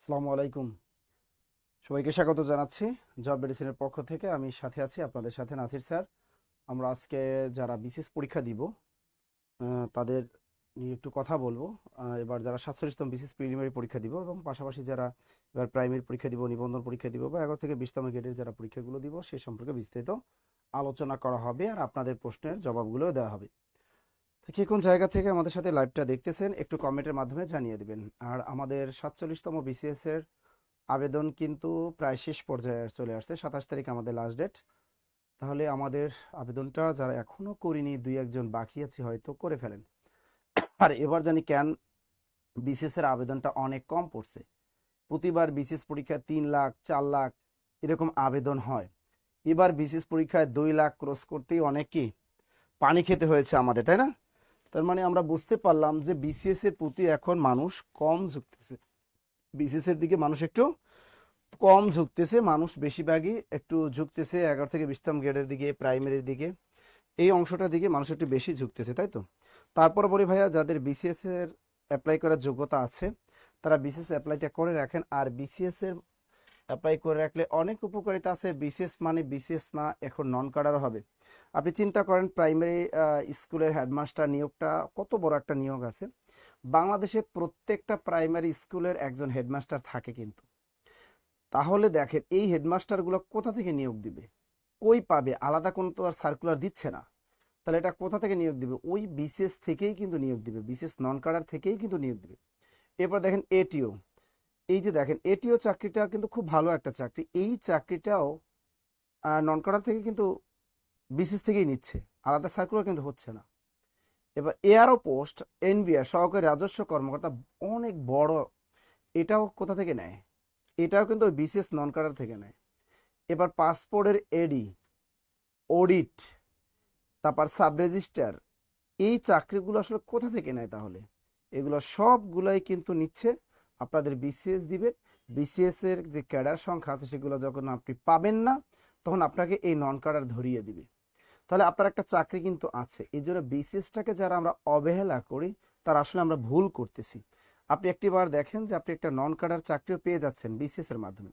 আসসালামু আলাইকুম। সবাইকে স্বাগত জানাচ্ছি জব মেডিসিনের পক্ষ থেকে। আমি সাথে আছি, আপনাদের সাথে নাসির স্যার। আমরা আজকে যারা বিসিএস পরীক্ষা দিব তাদের নিয়ে একটু কথা বলবো। এবার যারা 47তম বিসিএস প্রিলিমিনারি পরীক্ষা দিব এবং পাশাপাশি যারা এবার প্রাইমারি পরীক্ষা দিব, নিবন্ধন পরীক্ষা দিব বা 11 থেকে 20তম গ্রেডের যারা পরীক্ষাগুলো দিব সে সম্পর্কে বিস্তারিত আলোচনা করা হবে আর আপনাদের প্রশ্নের জবাবগুলোও দেওয়া হবে। তো কে কোন জায়গা থেকে আমাদের সাথে লাইভটা দেখতেছেন একটু কমেন্টের মাধ্যমে জানিয়ে দিবেন। আর আমাদের 47তম বিসিএস এর আবেদন কিন্তু প্রায় শেষ পর্যায়ে চলে আসছে। 27 তারিখ আমাদের লাস্ট ডেট। তাহলে আমাদের আবেদনটা যারা এখনো করিনি, দুই একজন বাকি আছে হয়তো করে ফেলেন। আর এবার জানি কেন বিসিএস এর আবেদনটা অনেক কম পড়ছে। প্রতিবার বিসিএস পরীক্ষায় 3 লাখ 4 লাখ এরকম আবেদন হয়। এবার বিসিএস পরীক্ষায় 2 লাখ ক্রস করতেই অনেক কি পানি খেতে হয়েছে আমাদের, তাই না? তার মানে আমরা বুঝতে পারলাম যে বিসিএস এর প্রতি এখন মানুষ কম ঝুঁকতেছে। বিসিএস এর দিকে মানুষ একটু কম ঝুঁকতেছে, মানুষ বেশিরভাগই একটু ঝুঁকতেছে 11 থেকে 20তম গ্রেডের দিকে, প্রাইমারির দিকে, এই অংশটার দিকে মানুষ একটু বেশি ঝুঁকতেছে, তাই তো? তারপর বলি ভাইয়া, যাদের বিসিএস এর অ্যাপ্লাই করার যোগ্যতা আছে তারা বিসিএস অ্যাপ্লাইটা করে রাখেন। আর বিসিএস এর অ্যাপ্লাই করে রাখলে অনেক উপকারিতা আছে। বিসিএস মানে বিসিএস না, এখন নন কাডার হবে। আপনি চিন্তা করেন প্রাইমারি স্কুলের হেডমাস্টার নিয়োগটা কত বড় একটা নিয়োগ আছে। বাংলাদেশে প্রত্যেকটা প্রাইমারি স্কুলের একজন হেডমাস্টার থাকে কিন্তু। তাহলে দেখেন এই হেডমাস্টারগুলো কোথা থেকে নিয়োগ দিবে, কই পাবে? আলাদা কোনো তো আর সার্কুলার দিচ্ছে না। তাহলে এটা কোথা থেকে নিয়োগ দিবে? ওই বিসিএস থেকেই কিন্তু নিয়োগ দিবে, বিসিএস নন কাডার থেকেই কিন্তু নিয়োগ দিবে। এরপর দেখেন এটিও, এই যে দেখেন এটিও চাকরিটা কিন্তু খুব ভালো একটা চাকরি। এই চাকরিটাও নন কাডার থেকে কিন্তু বিসিএস থেকেই নিচ্ছে, আলাদা সার্কুলার কিন্তু হচ্ছে না। এবার এআরও পোস্ট, এনবিআর সহকারী রাজস্ব কর্মকর্তা, অনেক বড়, এটাও কোথা থেকে নেয়? এটাও কিন্তু বিসিএস নন কাডার থেকে নেয়। এবার পাসপোর্টের এডি, অডিট, তারপর সাব রেজিস্ট্রার, এই চাকরিগুলো আসলে কোথা থেকে নেয় তাহলে? এগুলো সবগুলাই কিন্তু নিচ্ছে আপনাদের বিসিএস দিবে। বিসিএস এর যে ক্যাডার সংখ্যা আছে সেগুলো যখন আপনি পাবেন না তখন আপনাকে এই নন ক্যাডার ধরিয়ে দিবে। তাহলে আপনার একটা চাকরি কিন্তু আছে। এই জন্য বিসিএসটাকে যারা আমরা অবহেলা করি তার আসলে আমরা ভুল করতেছি। আপনি একটিবার দেখেন যে আপনি একটা নন ক্যাডার চাকরিও পেয়ে যাচ্ছেন বিসিএস এর মাধ্যমে।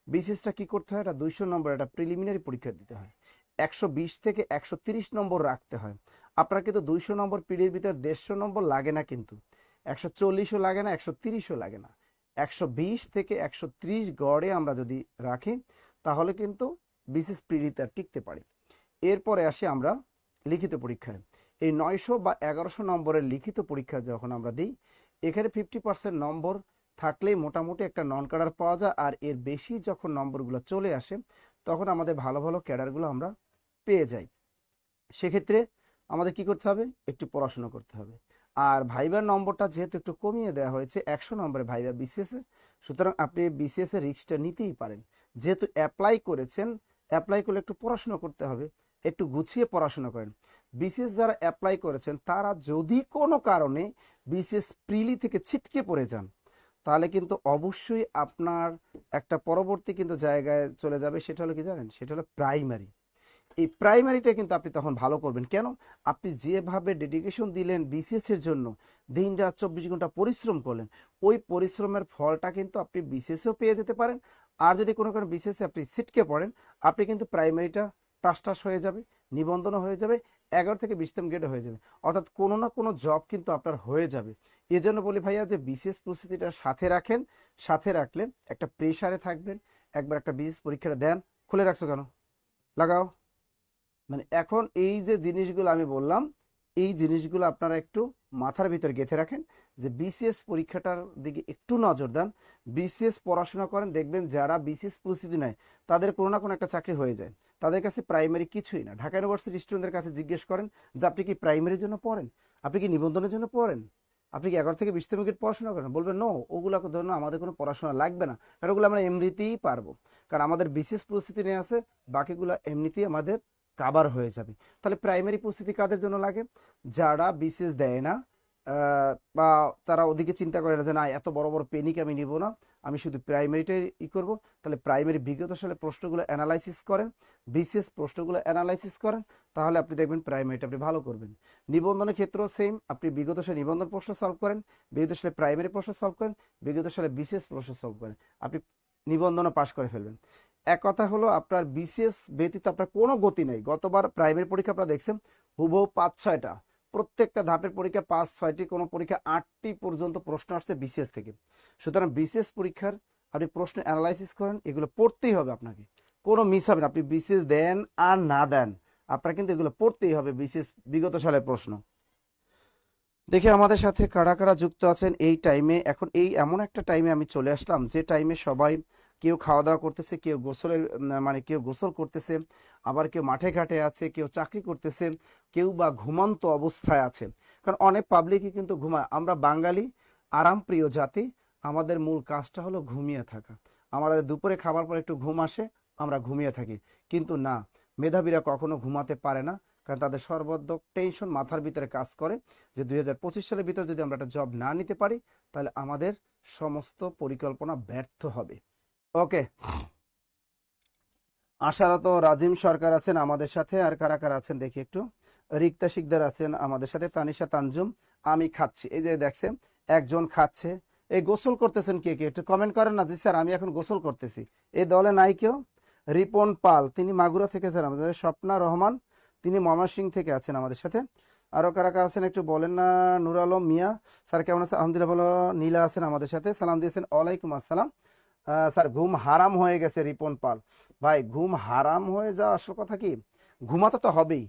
বিসিএসটা কি করতে হয়? এটা 200 নম্বর একটা প্রিলিমিনারি পরীক্ষা দিতে হয়। 120 থেকে 130 নম্বর রাখতে হয়। আপনার কিন্তু 200 নম্বর পিডির ভিতরে 150 নম্বর লাগে না, কিন্তু 140ও লাগে না, 130ও লাগে না। 120 থেকে 130 গড়ে আমরা যদি রাখি তাহলে কিন্তু বিসিএস পিডিতে টিকতে পারি। এরপরে আসি আমরা লিখিত পরীক্ষায়। এই 900 বা 1100 নম্বরের লিখিত পরীক্ষা যখন আমরা দিই, এখানে 50% নম্বর থাকলেই মোটামুটি একটা নন ক্যাডার পাওয়া যায়। আর এর বেশি যখন নম্বরগুলো চলে আসে তখন আমাদের ভালো ভালো ক্যাডারগুলো আমরা পেয়ে যাই। সেক্ষেত্রে আমাদের কি করতে হবে? একটু পড়াশোনা করতে হবে। আর ভাইবার নম্বরটা যেহেতু একটু কমিয়ে দেওয়া হয়েছে 100 নম্বরে ভাইবা বিসিএস এ, সুতরাং আপনি বিসিএস এর রিস্কটা নিতেই পারেন। যেহেতু অ্যাপ্লাই করেছেন, অ্যাপ্লাই করলে একটু পড়াশোনা করতে হবে, একটু গুছিয়ে পড়াশোনা করেন। বিসিএস যারা অ্যাপ্লাই করেছেন তারা যদি কোনো কারণে বিসিএস প্রিলি থেকে ছিটকে পড়ে যান তাহলে কিন্তু অবশ্যই আপনার একটা পরবর্তী কিন্তু জায়গায় চলে যাবে। সেটা হলো কি জানেন? সেটা হলো প্রাইমারি। এই প্রাইমারিটা কিন্তু আপনি তখন ভালো করবেন। কেন? আপনি যেভাবে ডেডিকেশন দিলেন বিসিএস এর জন্য, দিন রাত 24 ঘন্টা পরিশ্রম করলেন, ওই পরিশ্রমের ফলটা কিন্তু আপনি বিসিএসেও পেয়ে যেতে পারেন। আর যদি কোনো কারণে বিসিএসে আপনি ছিটকে পড়েন, আপনি কিন্তু প্রাইমারিটা টাস টাস হয়ে যাবে, নিবন্ধনও হয়ে যাবে, 11 থেকে 20তম গ্রেডে হয়ে যাবে। অর্থাৎ কোনো না কোনো জব কিন্তু আপনার হয়ে যাবে। এজন্য বলি ভাইয়া যে বিসিএস প্রস্তুতিটা সাথে রাখেন। সাথে রাখলে একটা প্রেসারে থাকবেন। একবার একটা বিসিএস পরীক্ষাটা দেন। খুলে রাখছো কেন? লাগাও। মানে এখন এই যে জিনিসগুলো আমি বললাম, এই জিনিসগুলো আপনারা একটু মাথার ভিতরে গেঁথে রাখেন যে বিসিএস পরীক্ষাটার দিকে একটু নজর দেন। বিসিএস পড়াশোনা করেন, দেখবেন যারা বিসিএস প্রস্তুতি নেয় তাদের কোনো না কোনো একটা চাকরি হয়ে যায়। তাদের কাছে প্রাইমারি কিছুই না। ঢাকা ইউনিভার্সিটির স্টুডেন্টদের কাছে জিজ্ঞেস করেন যে আপনি কি প্রাইমারির জন্য পড়েন, আপনি কি নিবন্ধনের জন্য পড়েন, আপনি কি 11 থেকে 20তম গ্রেড পড়াশোনা করেন? বলবেন নো, ওগুলো জন্য আমাদের কোনো পড়াশোনা লাগবে না, কারণ ওগুলো আমরা এমনিতেই পারবো। কারণ আমাদের বিসিএস প্রস্তুতি নিয়ে আছে, বাকিগুলো এমনিতেই আমাদের কাভার হয়ে যাবে। তাহলে প্রাইমারি প্রস্তুতি কাদের জন্য লাগে? যারা বিসিএস দেয় না বা তারা ওদিকে চিন্তা করে না যে না এত বড় বড় পেনিক আমি নিব না, আমি শুধু প্রাইমারিটাই করব, তাহলে প্রাইমারি বিগত সালে প্রশ্নগুলো অ্যানালাইসিস করেন, বিসিএস প্রশ্নগুলো অ্যানালাইসিস করেন, তাহলে আপনি দেখবেন প্রাইমারিটা আপনি ভালো করবেন। নিবন্ধনের ক্ষেত্রেও সেম, আপনি বিগত সালে নিবন্ধন প্রশ্ন সলভ করেন, বিগত সালে প্রাইমারি প্রশ্ন সলভ করেন, বিগত সালে বিসিএস প্রশ্ন সলভ করেন, আপনি নিবন্ধনও পাশ করে ফেলবেন। এক কথা হলো আপনার বিসিএস ব্যতীত আপনার কোনো গতি নেই। গতবার প্রাইমারি পরীক্ষা আপনারা দেখছেন হুবহু 5-6টা, প্রত্যেকটা ধাপের পরীক্ষা 5-6টি, কোনো পরীক্ষা 8টি পর্যন্ত প্রশ্ন আসছে বিসিএস থেকে। সুতরাং বিসিএস পরীক্ষার আপনি প্রশ্ন অ্যানালাইসিস করেন, এগুলো পড়তেই হবে আপনাকে, কোনো মিস হবে না। আপনি বিসিএস দেন আর না দেন, আপনার কিন্তু এগুলো পড়তেই হবে, বিসিএস বিগত সালের প্রশ্ন। দেখি আমাদের সাথে কারা কারা যুক্ত আছেন এই টাইমে। এখন এই এমন একটা টাইমে আমি চলে আসলাম যে টাইমে সবাই কেউ খাওয়া দাওয়া করতেছে, কেউ গোসলের মানে কেউ গোসল করতেছে, আবার কেউ মাঠে ঘাটে আছে, কেউ চাকরি করতেছে, কেউ বা ঘুমন্ত অবস্থায় আছে। কারণ অনেক পাবলিকই কিন্তু ঘুমায়। আমরা বাঙালি আরামপ্রিয় জাতি, আমাদের মূল কাজটা হলো ঘুমিয়ে থাকা। আমাদের দুপুরে খাবার পর একটু ঘুম আসে, আমরা ঘুমিয়ে থাকি। কিন্তু না, মেধাবীরা কখনো ঘুমাতে পারে না, কারণ তাদের সর্বাত্মক টেনশন মাথার ভিতরে কাজ করে যে 2025 সালের ভিতরে যদি আমরা একটা জব না নিতে পারি, তাহলে আমাদের সমস্ত পরিকল্পনা ব্যর্থ হবে। ওকে, আশারত রাজিম সরকার আছেন আমাদের সাথে। আর কারা কারা আছেন দেখি একটু। রিক্তা শিকদার আছেন আমাদের সাথে, তানিশা তানজুম, আমি খাচ্ছি, এই যে দেখছেন একজন খাচ্ছে। এই গোসল করতেছেন কে কে একটু কমেন্ট করেন না, জি স্যার আমি এখন গোসল করতেছি। এই দলে নাই কেউ? রিপন পাল, তিনি মাগুরা থেকে আছেন আমাদের। স্বপ্না রহমান, তিনি ময়মনসিংহ থেকে আছেন আমাদের সাথে। আরো কারা কারা আছেন একটু বলেন না। নুর আলম মিয়া স্যার কেমন আছেন? আলহামদুলিল্লাহ ভালো। নীলা আছেন আমাদের সাথে, সালাম দিয়েছেন। ওয়ালাইকুম আসসালাম। স্যার ঘুম হারাম হয়ে গেছে রিপন পাল। ভাই ঘুম হারাম হয়ে যাওয়া আসল কথা কি, ঘুমাতে তো হবেই,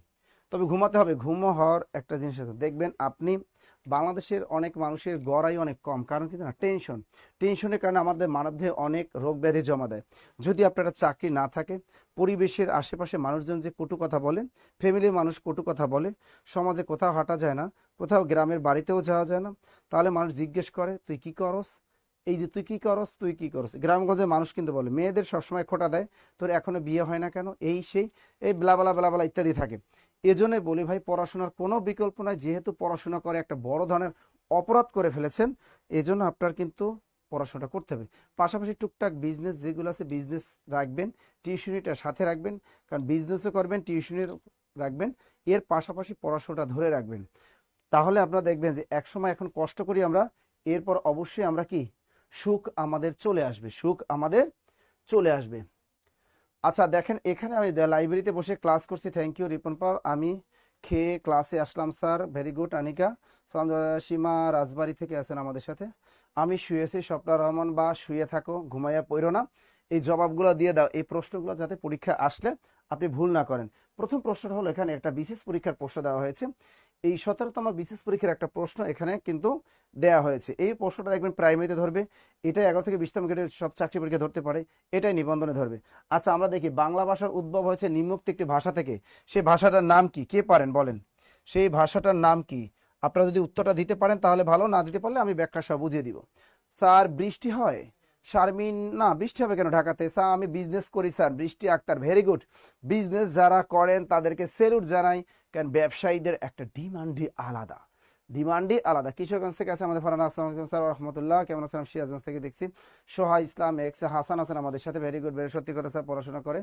তবে ঘুমাতে হবে। ঘুমো হওয়ার একটা জিনিস আছে, দেখবেন আপনি বাংলাদেশের অনেক মানুষের গড় আয়ু অনেক কম। কারণ কি জানা, টেনশন। টেনশনের কারণে আমাদের মানবদেহে অনেক রোগ ব্যাধি জমা দেয়। যদি আপনার একটা চাকরি না থাকে, পরিবেশের আশেপাশে মানুষজন যে কটু কথা বলে, ফ্যামিলির মানুষ কটু কথা বলে, সমাজে কোথাও হাঁটা যায় না, কোথাও গ্রামের বাড়িতেও যাওয়া যায় না, তাহলে মানুষ জিজ্ঞেস করে তুই কি করস, এই যে তুই কি করস, তুই কি করস। গ্রামগঞ্জে মানুষ কিন্তু বলে, মেয়েদের সবসময় খোটা দেয়, তোর এখনো বিয়ে হয় না কেন, এই সেই, এই ব্লাবালা ব্লাবালা ইত্যাদি থাকে। এজন্যই বলি ভাই, পড়াশোনার কোনো বিকল্প নাই। যেহেতু পড়াশোনা করে একটা বড় ধরনের অপরাধ করে ফেলেছেন, এজন্য আপনার কিন্তু পড়াশোনাটা করতে হবে। পাশাপাশি টুকটাক বিজনেস যেগুলো আছে, বিজনেস রাখবেন, টিউশনিটা সাথে রাখবেন, কারণ বিজনেসও করবেন, টিউশনি রাখবেন, এর পাশাপাশি পড়াশোনাটা ধরে রাখবেন। তাহলে আপনারা দেখবেন যে একসময় এখন কষ্ট করি আমরা, এরপর অবশ্যই আমরা কি সুখ আমাদের চলে আসবে, সুখ আমাদের চলে আসবে। আচ্ছা দেখেন, এখানে আমি লাইব্রেরিতে বসে ক্লাস করছি। থ্যাংক ইউ রিপন পাল। আমি খেয়ে ক্লাসে আসলাম স্যার, ভেরি গুড। আনিকা সালাম। সীমা রাজবাড়ি থেকে আছেন আমাদের সাথে। আমি শুয়েছি। স্বপ্না রহমান, বা শুয়ে থাকো, ঘুমাইয়া পড়ো না, এই জবাবগুলো দিয়ে দাও, এই প্রশ্নগুলো যাতে পরীক্ষা আসলে আপনি ভুল না করেন। প্রথম প্রশ্নটা হলো, এখানে একটা বিশেষ পরীক্ষার প্রশ্ন দেওয়া হয়েছে। এই 17তম বিশেষ পরীক্ষার একটা প্রশ্ন এখানে কিন্তু দেয়া হয়েছে। এই প্রশ্নটা দেখবেন প্রাইমারিতে ধরবে, এটাই 11 থেকে 20তম গ্রেডের সব চাকরি পরীক্ষা ধরতে পারে, এটাই নিবন্ধনে ধরবে। আচ্ছা আমরা দেখি, বাংলা ভাষার উদ্ভব হয়েছে নিম্নোক্ত একটি ভাষা থেকে, সেই ভাষাটার নাম কি, কে পারেন বলেন, সেই ভাষাটার নাম কি? আপনারা যদি উত্তরটা দিতে পারেন তাহলে ভালো, না দিতে পারলে আমি ব্যাখ্যা সহ বুঝিয়ে দিব। স্যার বৃষ্টি হয়। শারমিন, না বৃষ্টি হবে কেন ঢাকাতে? স্যার আমি বিজনেস করি স্যার। বৃষ্টি আক্তার, ভেরি গুড। বিজনেস যারা করেন তাদেরকে সেলুট জানাই, কারণ ব্যবসায়ীদের একটা ডিমান্ডই আলাদা, ডিমান্ডই আলাদা। কিশোরগঞ্জ থেকে আছে আমাদের ফারহানা। আসসালামু আলাইকুম স্যার রহমতুল্লাহ, কেমন আছেন? সিরাজগঞ্জ থেকে দেখছি। সোহা ইসলাম এক্স হাসান আছেন আমাদের সাথে, ভেরি গুড। ভেরি সত্যি কথা স্যার, পড়াশোনা করে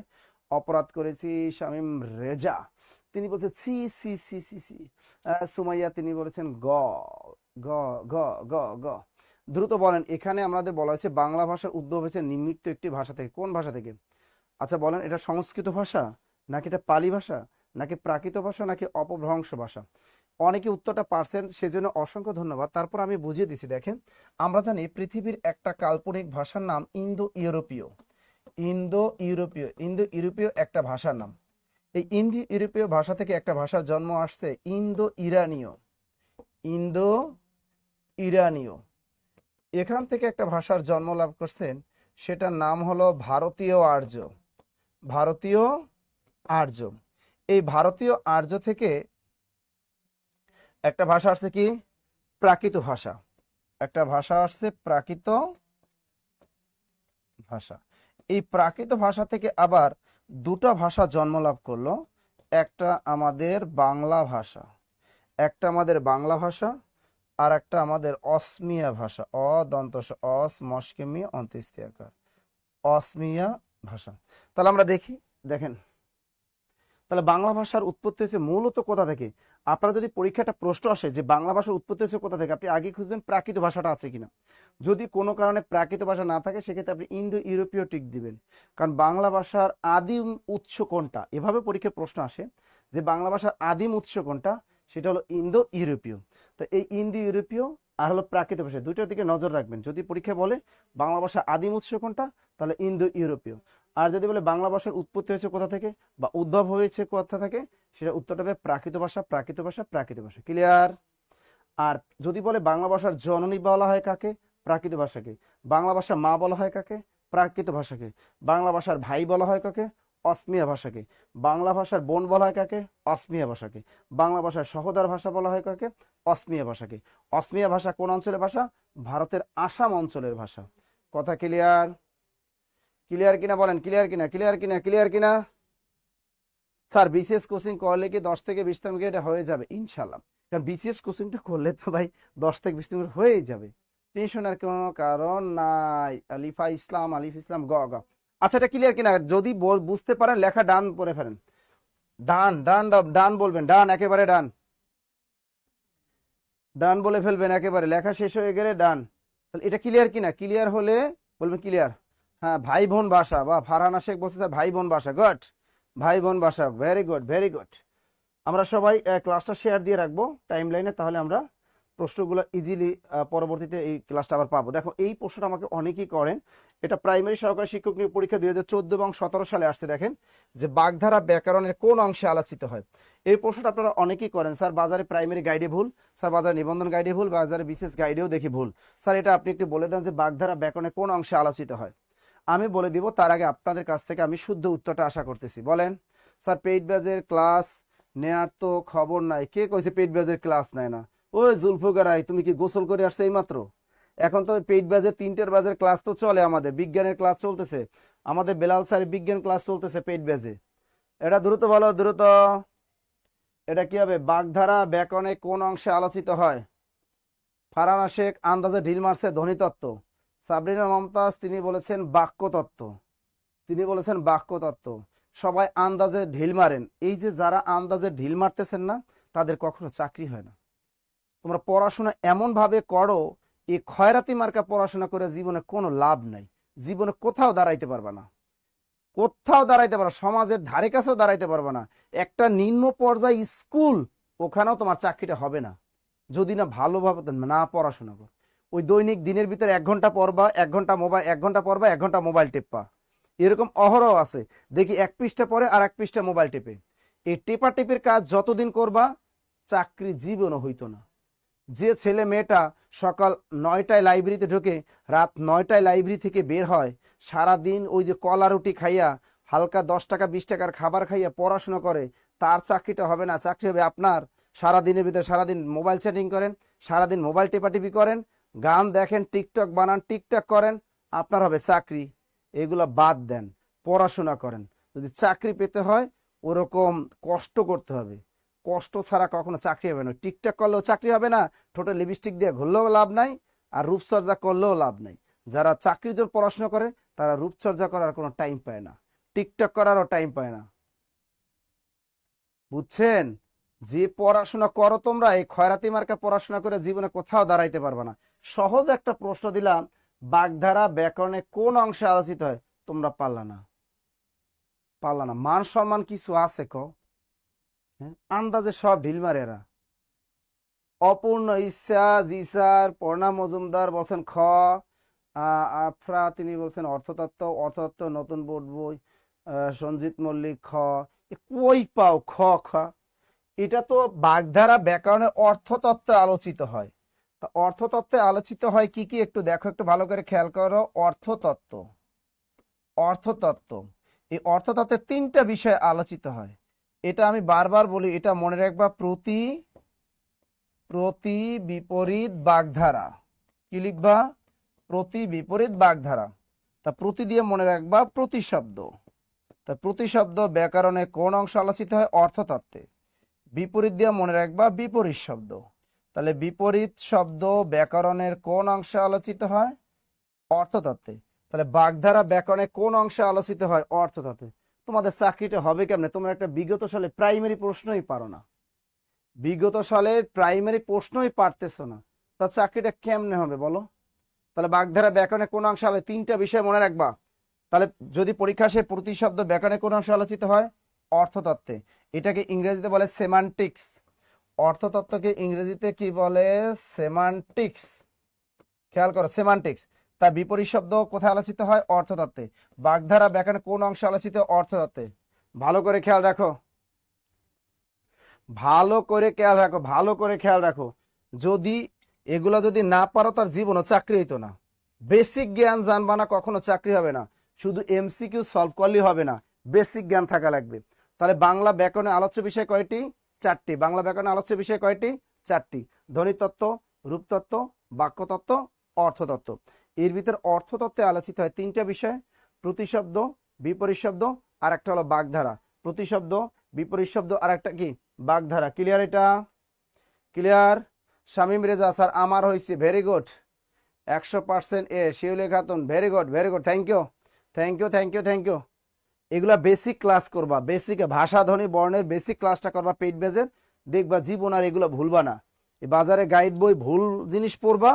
অপরাধ করেছি। শামিম রেজা, তিনি বলছেন C C C C C. Sumaiya, তিনি বলেছেন গ গ গ গ গ। দ্রুত বলেন, এখানে আমাদের বলা হয়েছে বাংলা ভাষার উদ্ভব হয়েছে নিম্নোক্ত একটি ভাষা থেকে। কোন ভাষা থেকে? আচ্ছা বলেন, এটা সংস্কৃত ভাষা, নাকি এটা পালি ভাষা, নাকি প্রাকৃত ভাষা, নাকি অপভ্রংশ ভাষা? অনেকে উত্তরটা পারছেন, সেজন্য অসংখ্য ধন্যবাদ। তারপর আমি বুঝিয়ে দিচ্ছি। দেখেন, আমরা জানি পৃথিবীর একটা কাল্পনিক ভাষার নাম ইন্দো ইউরোপীয়। ইন্দো ইউরোপীয়, ইন্দো ইউরোপীয় একটা ভাষার নাম। এই ইন্দো ইউরোপীয় ভাষা থেকে একটা ভাষার জন্ম আসছে ইন্দো ইরানীয়। ইন্দো ইরানীয়, এখান থেকে একটা ভাষার জন্ম লাভ করছেন, সেটার নাম হলো ভারতীয় আর্য। ভারতীয় আর্য। এই ভারতীয় আর্য থেকে একটা ভাষা আসছে কি, প্রাকৃত ভাষা। একটা ভাষা আসছে প্রাকৃত ভাষা। এই প্রাকৃত ভাষা থেকে আবার দুটো ভাষা জন্ম লাভ করলো, একটা আমাদের বাংলা ভাষা, একটা আমাদের বাংলা ভাষা, আর একটা আমাদের অসমিয়া ভাষা, দন্ত অস মস্কেমি অন্ত্যেষ্টিয়াকার, অসমিয়া ভাষা। তাহলে আমরা দেখি, দেখেন তাহলে বাংলা ভাষার উৎপত্তি হয়েছে মূলত কোথা থেকে। আপনারা যদি পরীক্ষাটা প্রশ্ন আসে যে বাংলা ভাষার উৎপত্তি হয়েছে কোথা থেকে, আপনি আগে খুঁজবেন প্রাকৃত ভাষাটা আছে কিনা। যদি কোনো কারণে প্রাকৃত ভাষা না থাকে সেক্ষেত্রে আপনি ইন্দো ইউরোপীয় টিক দিবেন। কারণ বাংলা ভাষার আদিম উৎস কোনটা, এভাবে পরীক্ষায় প্রশ্ন আসে যে বাংলা ভাষার আদিম উৎস কোনটা, সেটা হলো ইন্দো ইউরোপীয়। তো এই ইন্দো ইউরোপীয় আর হলো প্রাকৃত ভাষা, দুইটার দিকে নজর রাখবেন। যদি পরীক্ষা বলে বাংলা ভাষার আদিম উৎস কোনটা, তাহলে ইন্দো ইউরোপীয়। আর যদি বলে বাংলা ভাষার উৎপত্তি হয়েছে কোথা থেকে বা উদ্ভব হয়েছে কোথা থেকে, সেটা উত্তরটা হবে প্রাকৃত ভাষা, প্রাকৃত ভাষা, প্রাকৃত ভাষা। ক্লিয়ার? আর যদি বলে বাংলা ভাষার জননী বলা হয় কাকে, প্রাকৃত ভাষাকে। বাংলা ভাষার মা বলা হয় কাকে, প্রাকৃত ভাষাকে। বাংলা ভাষার ভাই বলা হয় কাকে, অসমিয়া ভাষাকে। বাংলা ভাষার বোন বলা হয় কাকে, অসমিয়া ভাষাকে। বাংলা ভাষার সহোদর ভাষা বলা হয় কাকে, অসমিয়া ভাষাকে। অসমিয়া ভাষা কোন অঞ্চলের ভাষা, ভারতের আসাম অঞ্চলের ভাষা। কথা ক্লিয়ার? ক্লিয়ার কিনা বলেন, ক্লিয়ার কিনা, ক্লিয়ার কিনা, ক্লিয়ার কিনা? স্যার বিসিএস কোচিং করলে কি 10 থেকে 20 মিনিট এটা হয়ে যাবে ইনশাল্লাহ। কারণ বিসিএস কোচিংটা করলে তো ভাই 10 থেকে 20 মিনিট হয়েই যাবে, টেনশনের কোনো কারণ নাই। আলিফা ইসলাম, আলিফ ইসলাম, গ গ। আচ্ছা এটা ক্লিয়ার কিনা, যদি বুঝতে পারেন লেখা ডান পড়ে ফেলেন। ডান ডান ডান বলবেন, ডান একেবারে ডান, ডান বলে ফেলবেন একেবারে, লেখা শেষ হয়ে গেলে ডান। তাহলে এটা ক্লিয়ার কিনা, ক্লিয়ার হলে বলবেন ক্লিয়ার। হ্যাঁ ভাই বোন ভাষা, বা ফারহানা শেখ বলছে স্যার ভাই বোন ভাষা, গুড, ভাই বোন ভাষা, ভেরি গুড, ভেরি গুড। আমরা সবাই ক্লাসটা শেয়ার দিয়ে রাখবো টাইম লাইনে, তাহলে আমরা প্রশ্নগুলো ইজিলি পরবর্তীতে এই ক্লাসটা আবার পাবো। দেখো এই প্রশ্নটা আমাকে অনেকেই করেন, এটা প্রাইমারি সহকারী শিক্ষক নিয়োগ পরীক্ষা 2014 এবং 17 সালে আসছে। দেখেন যে বাগধারা ব্যাকরণের কোন অংশে আলোচিত হয়, এই প্রশ্নটা আপনারা অনেকেই করেন। স্যার বাজারে প্রাইমারি গাইডে ভুল, স্যার বাজারে নিবন্ধন গাইডে ভুল, বাজারে বিশেষ গাইডেও দেখি ভুল। স্যার এটা আপনি একটু বলে দেন যে বাগধারা ব্যাকরণের কোন অংশে আলোচিত হয়। আমি বলে দিব, তার আগে আপনাদের কাছ থেকে আমি শুদ্ধ উত্তরটা আশা করতেছি। বলেন স্যার পেইড ব্যাচের ক্লাস নেয়ার তো খবর নাই। কে কইছে পেইড ব্যাচের ক্লাস নেয় না? ওই জুলফুকার আই, তুমি কি গোসল করে আসছে এই মাত্র? এখন তো পেইড ব্যাচের 3টের ব্যাচের ক্লাস তো চলে, আমাদের বিজ্ঞানের ক্লাস চলতেছে, আমাদের বেলাল স্যারের বিজ্ঞান ক্লাস চলতেছে পেইড ব্যাচে। এটা দ্রুত বলো, দ্রুত। এটা কি হবে, বাগধারা ব্যাকরণে কোন অংশে আলোচিত হয়? ফারহানা শেখ আন্দাজে ঢিল মারছে ধ্বনিতত্ত্ব। সাবরিনা মমতাজ তিনি বলেছেন বাক্যতত্ত্ব, তিনি বলেছেন বাক্যতত্ত্ব। সবাই আন্দাজে ঢিল মারেন, এই যে যারা আন্দাজে ঢিল মারতেছেন না, তাদের কখনো চাকরি হয় না। তোমরা পড়াশোনা এমন ভাবে করো, এই খয়রাতি মার্কা পড়াশোনা করে জীবনে কোনো লাভ নাই, জীবনে কোথাও দাঁড়াইতে পারবে না, কোথাও দাঁড়াইতে পারবে, সমাজের ধারে কাছেও দাঁড়াইতে পারবে না। একটা নিম্ন পর্যায়ে স্কুল, ওখানেও তোমার চাকরিটা হবে না যদি না ভালোভাবে না পড়াশোনা করো। ওই দৈনিক দিনের ভিতরে 1 ঘন্টা পড়বা, 1 ঘন্টা মোবাইল, 1 ঘন্টা পড়বা, 1 ঘন্টা মোবাইল টেপা, এরকম অহরহ আছে। দেখি 1 পৃষ্ঠা পরে আর 1 পৃষ্ঠা মোবাইল টেপে। এই টেপা টেপের কাজ যতদিন করবা, চাকরি জীবনও হইতো না। যে ছেলে মেয়েটা সকাল 9টায় লাইব্রেরিতে ঢোকে, রাত 9টায় লাইব্রেরি থেকে বের হয়, সারাদিন ওই যে কলা রুটি খাইয়া, হালকা 10 টাকা 20 টাকার খাবার খাইয়া পড়াশোনা করে, তার চাকরিটা হবে না। চাকরি হবে আপনার সারাদিনের ভিতরে, সারাদিন মোবাইল চ্যাটিং করেন, সারাদিন মোবাইল টেপাটিপি করেন, গান দেখেন, টিকটক বানান, টিকটক করেন, আপনার হবে চাকরি। এগুলো বাদ দেন, পড়াশোনা করেন। যদি চাকরি পেতে হয় ওরকম কষ্ট করতে হবে, কষ্ট ছাড়া কখনো চাকরি হবে না। টিকটক করলেও চাকরি হবে না, ঠোঁটে লিপস্টিক দিয়ে ঘুরলেও লাভ নাই, আর রূপচর্চা করলেও লাভ নাই। যারা চাকরির জন্য পড়াশোনা করে তারা রূপচর্চা করার কোনো টাইম পায় না, টিকটক করারও টাইম পায় না। বুঝছেন? যে পড়াশোনা করো তোমরা, এই খয়রাতি মার্কা পড়াশোনা করে জীবনে কোথাও দাঁড়াইতে পারবে না। সহজ একটা প্রশ্ন দিলাম, বাগধারা ব্যাকরণে কোন অংশে আলোচিত হয়, তোমরা পারলা না, পারলা না। মান সম্মান কিছু আছে ক? হ্যাঁ, আন্দাজে সব ঢিল মারে এরা। অপূর্ণ ইচ্ছা, জি স্যার। পর্ণা মজুমদার বলছেন খ। আফরা তিনি বলছেন অর্থতত্ত্ব, অর্থতত্ত্ব নতুন বোর্ড বই। সঞ্জিত মল্লিক খ। কই পাও খ খ? এটা তো বাগধারা ব্যাকরণের অর্থতত্ত্বে আলোচিত হয়। তা অর্থতত্ত্বে আলোচিত হয় কি কি একটু দেখো, একটু ভালো করে খেয়াল করো। অর্থতত্ত্ব, অর্থতত্ত্ব, এই অর্থতত্ত্বে 3টা বিষয় আলোচিত হয়। এটা আমি বারবার বলি, এটা মনে রাখবা। প্রতি, প্রতি বিপরীত বাগধারা। কি লিখবা? প্রতি বিপরীত বাগধারা। তা প্রতি দিয়ে মনে রাখবা প্রতিশব্দ। তা প্রতিশব্দ ব্যাকরণে কোন অংশ আলোচিত হয়? অর্থতত্ত্বে। বিপরীত দিয়ে মনে রাখবা বিপরীত শব্দ। তাহলে বিপরীত শব্দ ব্যাকরণের কোন অংশে আলোচিত হয়? অর্থতত্ত্বে। তাহলে বাগধারা ব্যাকরণে কোন অংশে আলোচিত হয়? অর্থতত্ত্বে। তোমাদের চাকরিটা হবে কেমনে? তোমরা একটা বিগত সালে প্রাইমারি প্রশ্নই পারো না, বিগত সালের প্রাইমারি প্রশ্নই পারতেছো না, তার চাকরিটা কেমনে হবে বলো? তাহলে বাগধারা ব্যাকরণে কোন অংশে আলো, তিনটা বিষয় মনে রাখবা। তাহলে যদি পরীক্ষা আসে প্রতিশব্দ ব্যাকরণে কোন অংশে আলোচিত হয়? অর্থতত্ত্বে। এটাকে ইংরেজিতে বলে সেমান্টিক্স। অর্থতত্ত্বকে ইংরেজিতে কি বলে? সেমান্টিক্স। খেয়াল করো, সেমান্টিক্স। তার বিপরীত শব্দ কোথায় আলোচিত হয়? অর্থতত্ত্বে। বাগধারা ব্যাকরণে কোন অংশে আলোচিত? অর্থতত্ত্বে। ভালো করে খেয়াল রাখো, ভালো করে খেয়াল রাখো, ভালো করে খেয়াল রাখো। যদি এগুলা যদি না পারো তার জীবনও চাকরি হইতো না। বেসিক জ্ঞান জানবা না, কখনো চাকরি হবে না। শুধু এমসিকিউ সলভ করলেই হবে না, বেসিক জ্ঞান থাকা লাগবে। তাহলে বাংলা ব্যাকরণে আলোচ্য বিষয় কয়টি? চারটি। বাংলা ব্যাকরণে আলোচ্য বিষয় কয়টি? চারটি। ধ্বনিতত্ত্ব, রূপতত্ত্ব, বাক্যতত্ত্ব, অর্থতত্ত্ব। এর ভিতর অর্থতত্ত্বে আলোচিত হয় তিনটা বিষয়: প্রতিশব্দ, বিপরীত শব্দ, আর একটা হলো বাগধারা। প্রতিশব্দ, বিপরীত শব্দ, আর একটা কি? বাগধারা। ক্লিয়ার? এটা ক্লিয়ার? শামীম রেজা স্যার আমার হয়েছে, very good, 100% A. Shiuli Khatun, very good, very good, thank you, thank you, thank you, thank you. এগুলা বেসিক ক্লাস করবা, বেসিক ভাষা ধ্বনি বর্ণের বেসিক ক্লাসটা করবা পেইড বেজের, দেখবা জীবন আর এগুলো ভুলবা না। এই বাজারে গাইড বই ভুল জিনিস পড়বা,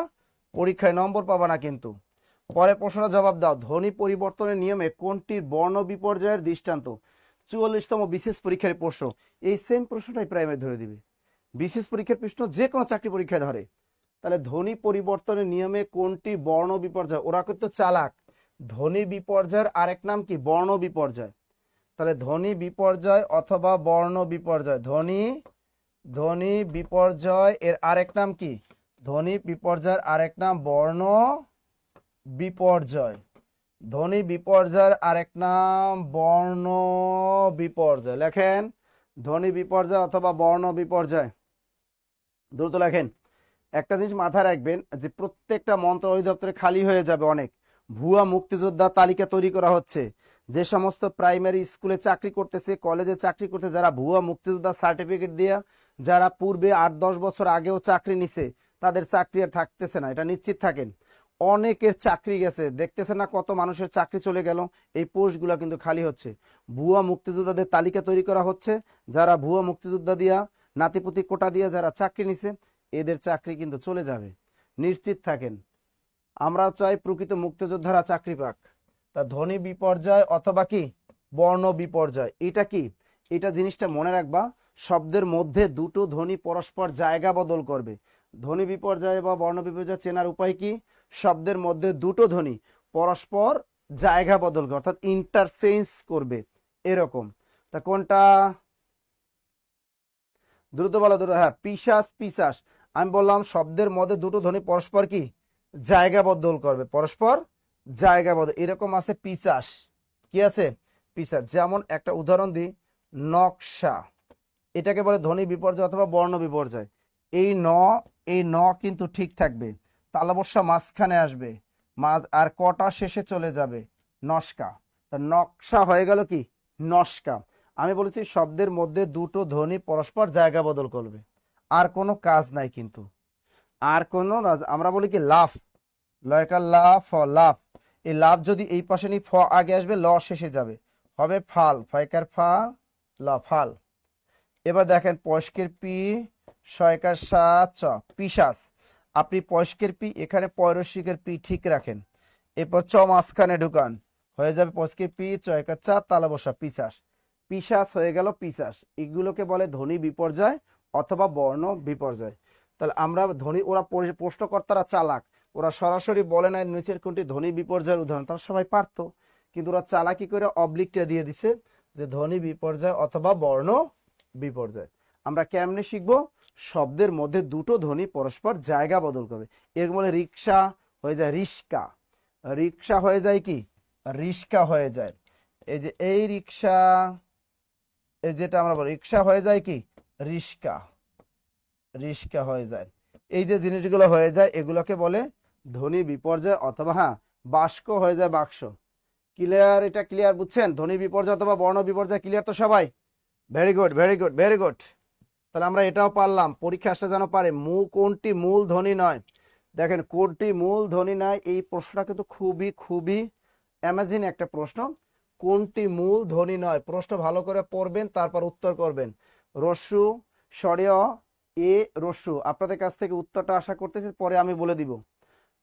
পরীক্ষায় নম্বর পাবা না কিন্তু। পরে প্রশ্নটা জবাব দাও, ধ্বনি পরিবর্তনের নিয়মে কোনটির বর্ণ বিপর্যয়ের দৃষ্টান্ত? 44তম বিশেষ পরীক্ষার প্রশ্ন। এই সেম প্রশ্নটাই প্রাইমারি ধরে দিবে, বিশেষ পরীক্ষার প্রশ্ন যে কোনো চাকরি পরীক্ষায় ধরে। তাহলে ধ্বনি পরিবর্তনের নিয়মে কোনটি বর্ণ বিপর্যয়? ওরা কিন্তু চালাক। ধ্বনি বিপর্যয়ের আরেক নাম কি? বর্ণ বিপর্যয়। তাহলে ধ্বনি বিপর্যয় অথবা বর্ণ বিপর্যয়, ধ্বনি বিপর্যয় এর আরেক নাম কি? ধ্বনি বিপর্যয়ের আরেক নাম বর্ণ বিপর্যয়। ধ্বনি বিপর্যয়ের আরেক নাম বর্ণ বিপর্যয়। লেখেন, ধ্বনি বিপর্যয় অথবা বর্ণ বিপর্যয়, দ্রুত লেখেন। একটা জিনিস মাথায় রাখবেন যে প্রত্যেকটা মন্ত্র অধিদপ্তরে খালি হয়ে যাবে অনেক। ভুয়া মুক্তিযোদ্ধা তালিকা তৈরি করা হচ্ছে। যে সমস্ত প্রাইমারি স্কুলে চাকরি করতেছে, কলেজে চাকরি করতে, যারা ভুয়া মুক্তিযোদ্ধা সার্টিফিকেট দিয়ে যারা পূর্বে 8-10 বছর আগেও চাকরি নিছে, তাদের চাকরি আর থাকতেছে না, এটা নিশ্চিত থাকেন। অনেকের চাকরি গেছে, দেখতেছেন না কত মানুষের চাকরি চলে গেল। এই পোস্টগুলো কিন্তু খালি হচ্ছে। ভুয়া মুক্তিযোদ্ধাদের তালিকা তৈরি করা হচ্ছে, যারা ভুয়া মুক্তিযোদ্ধা দিয়া নাতিপুতি কোটা দিয়ে যারা চাকরি নিছে, এদের চাকরি কিন্তু চলে যাবে, নিশ্চিত থাকেন। আমরা চাই প্রকৃত মুক্তিযোদ্ধারা চাকরি পাক। তা ধ্বনি বিপর্যয় অথবা কি? বর্ণ বিপর্যয়। এটা কি? এটা জিনিসটা মনে রাখবা, শব্দের মধ্যে দুটো ধ্বনি পরস্পর জায়গা বদল করবে। ধ্বনি বিপর্যয় বা বর্ণ বিপর্যয় চেনার উপায় কি? শব্দের মধ্যে দুটো ধ্বনি পরস্পর জায়গা বদল করবে, অর্থাৎ ইন্টারচেঞ্জ করবে, এরকম। তা কোনটা? দ্রুত বলো, দ্রুত। হ্যাঁ, পিশাস, পিশাস। আমি বললাম শব্দের মধ্যে দুটো ধ্বনি পরস্পর কি? জায়গা বদল করবে, পরস্পর জায়গা বদল। এরকম আছে পিশাস, কি আছে? পিশাস। যেমন একটা উদাহরণ দিই, নকশা, এটাকে বলে ধ্বনি বিপর্যয় অথবা বর্ণ বিপর্যয়। এই ন কিন্তু ঠিক থাকবে, তালবস্যা মাঝখানে আসবে, আর কটা শেষে চলে যাবে, নস্কা। তা নকশা হয়ে গেল কি? নস্কা। আমি বলেছি শব্দের মধ্যে দুটো ধ্বনি পরস্পর জায়গা বদল করবে, আর কোনো কাজ নাই কিন্তু, আর কোনো। আমরা বলি কি লাফ, লয়কার লাফ, লাফ। এই লাফ যদি এই পাশে নি, ফ আগে আসবে, ল শেষে যাবে, হবে ফাল, ফয়কার ফা, লা, ফাল। এবার দেখেন পয়স্কের পি, শয়কার সা, চ, পিশাস। আপনি পয়স্কের পি এখানে পয়রসিকের পি ঠিক রাখেন, এরপর চ মাঝখানে ঢুকান, হয়ে যাবে পয়স্কের পি, চয়কার চা, তালা বসা, পিশাস। পিশাস হয়ে গেল পিশাস। এগুলোকে বলে ধ্বনি বিপর্যয় অথবা বর্ণ বিপর্যয়। তাহলে আমরা ধ্বনি, ওরা প্রশ্নকর্তারা চালাক, ওরা সরাসরি বলে নাই নিচের কোনটি ধ্বনি বিপর্যয়ের উদাহরণ, তারা সবাই পারতো, কিন্তু ওরা চালাকি করে অবলিকটা দিয়ে দিছে যে ধ্বনি বিপর্যয় অথবা বর্ণ বিপর্যয়। আমরা কেমনে শিখবো? শব্দের মধ্যে দুটো ধ্বনি পরস্পর জায়গা বদল করবে। এর বলে রিক্সা হয়ে যায় রিস্কা, রিক্সা হয়ে যায় কি? রিস্কা হয়ে যায়। এই যে এই রিক্সা, এই যেটা আমরা বলি রিক্সা হয়ে যায় কি? রিস্কা, রিস্কা হয়ে যায়। এই যে জিনিসগুলো হয়ে যায়, এগুলোকে বলে ধ্বনি বিপর্যয় অথবা বাক্স হয়ে যায়, বাক্স। ক্লিয়ার? এটা ক্লিয়ার, বুঝছেন? ধ্বনি বিপর্যয় অথবা বর্ণ বিপর্যয় ক্লিয়ার তো সবাই? Very good, very good, very good. তাহলে আমরা এটাও পারলাম, পরীক্ষা আসলে যেন পারে কোনটি মূল ধ্বনি নয়। দেখেন কোনটি মূল ধ্বনি নয়, এই প্রশ্নটা কিন্তু খুবই খুবই অ্যামাজিং একটা প্রশ্ন। কোনটি মূল ধ্বনি নয়, প্রশ্ন ভালো করে পড়বেন তারপর উত্তর করবেন। রস্যু, স্বরীয়, এ রস্যু, আপনাদের কাছ থেকে উত্তরটা আশা করতেছি, পরে আমি বলে দিব,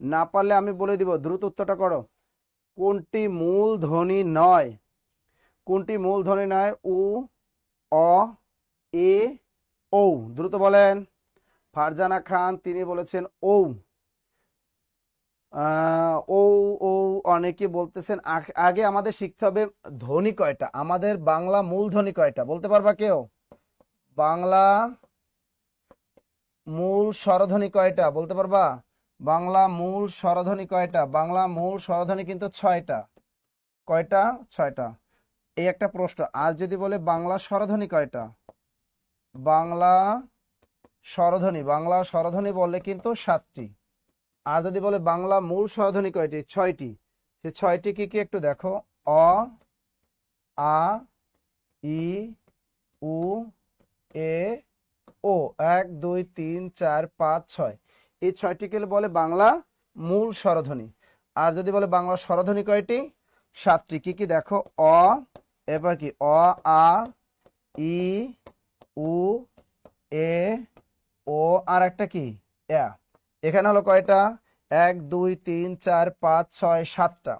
না পারলে আমি বলে দিব, দ্রুত উত্তরটা করো। কোনটি মূল ধ্বনি নয়, কোনটি মূল ধ্বনি নয়? উ, অ, এ, ও। দ্রুত বলেন। ফারজানা খান তিনি বলেছেন ও। ও ও অনেকে বলতেছেন। আগে আমাদের শিখতে হবে ধ্বনি কয়টা, আমাদের বাংলা মূল ধ্বনি কয়টা বলতে পারবা কেউ? বাংলা মূল স্বরধ্বনি কয়টা বলতে পারবা? বাংলা মূল স্বরধ্বনি কয়টা? বাংলা মূল স্বরধ্বনি কিন্তু 6টা। কয়টা? 6টা। এই একটা প্রশ্ন। আর যদি বলে বাংলা স্বরধ্বনি কয়টা, বাংলা স্বরধ্বনি বললে কিন্তু 7টি। আর যদি বলে বাংলা মূল স্বরধ্বনি কয়টি, 6টি। সে 6টি কি কি একটু দেখো। অ, আ, ই, উ, এ, ও। 1 2 3 4 5 6, এই 6টিকে বলে বাংলা মূল স্বরধ্বনি। আর যদি বলে বাংলা স্বরধ্বনি কয়টি, 7টি। কি কি দেখো। অ, এবার কি অ, আ, ই, উ, এ, ও, আর একটা কি এ। এখানে হলো কয়টা? 1 2 3 4 5 6 7টা।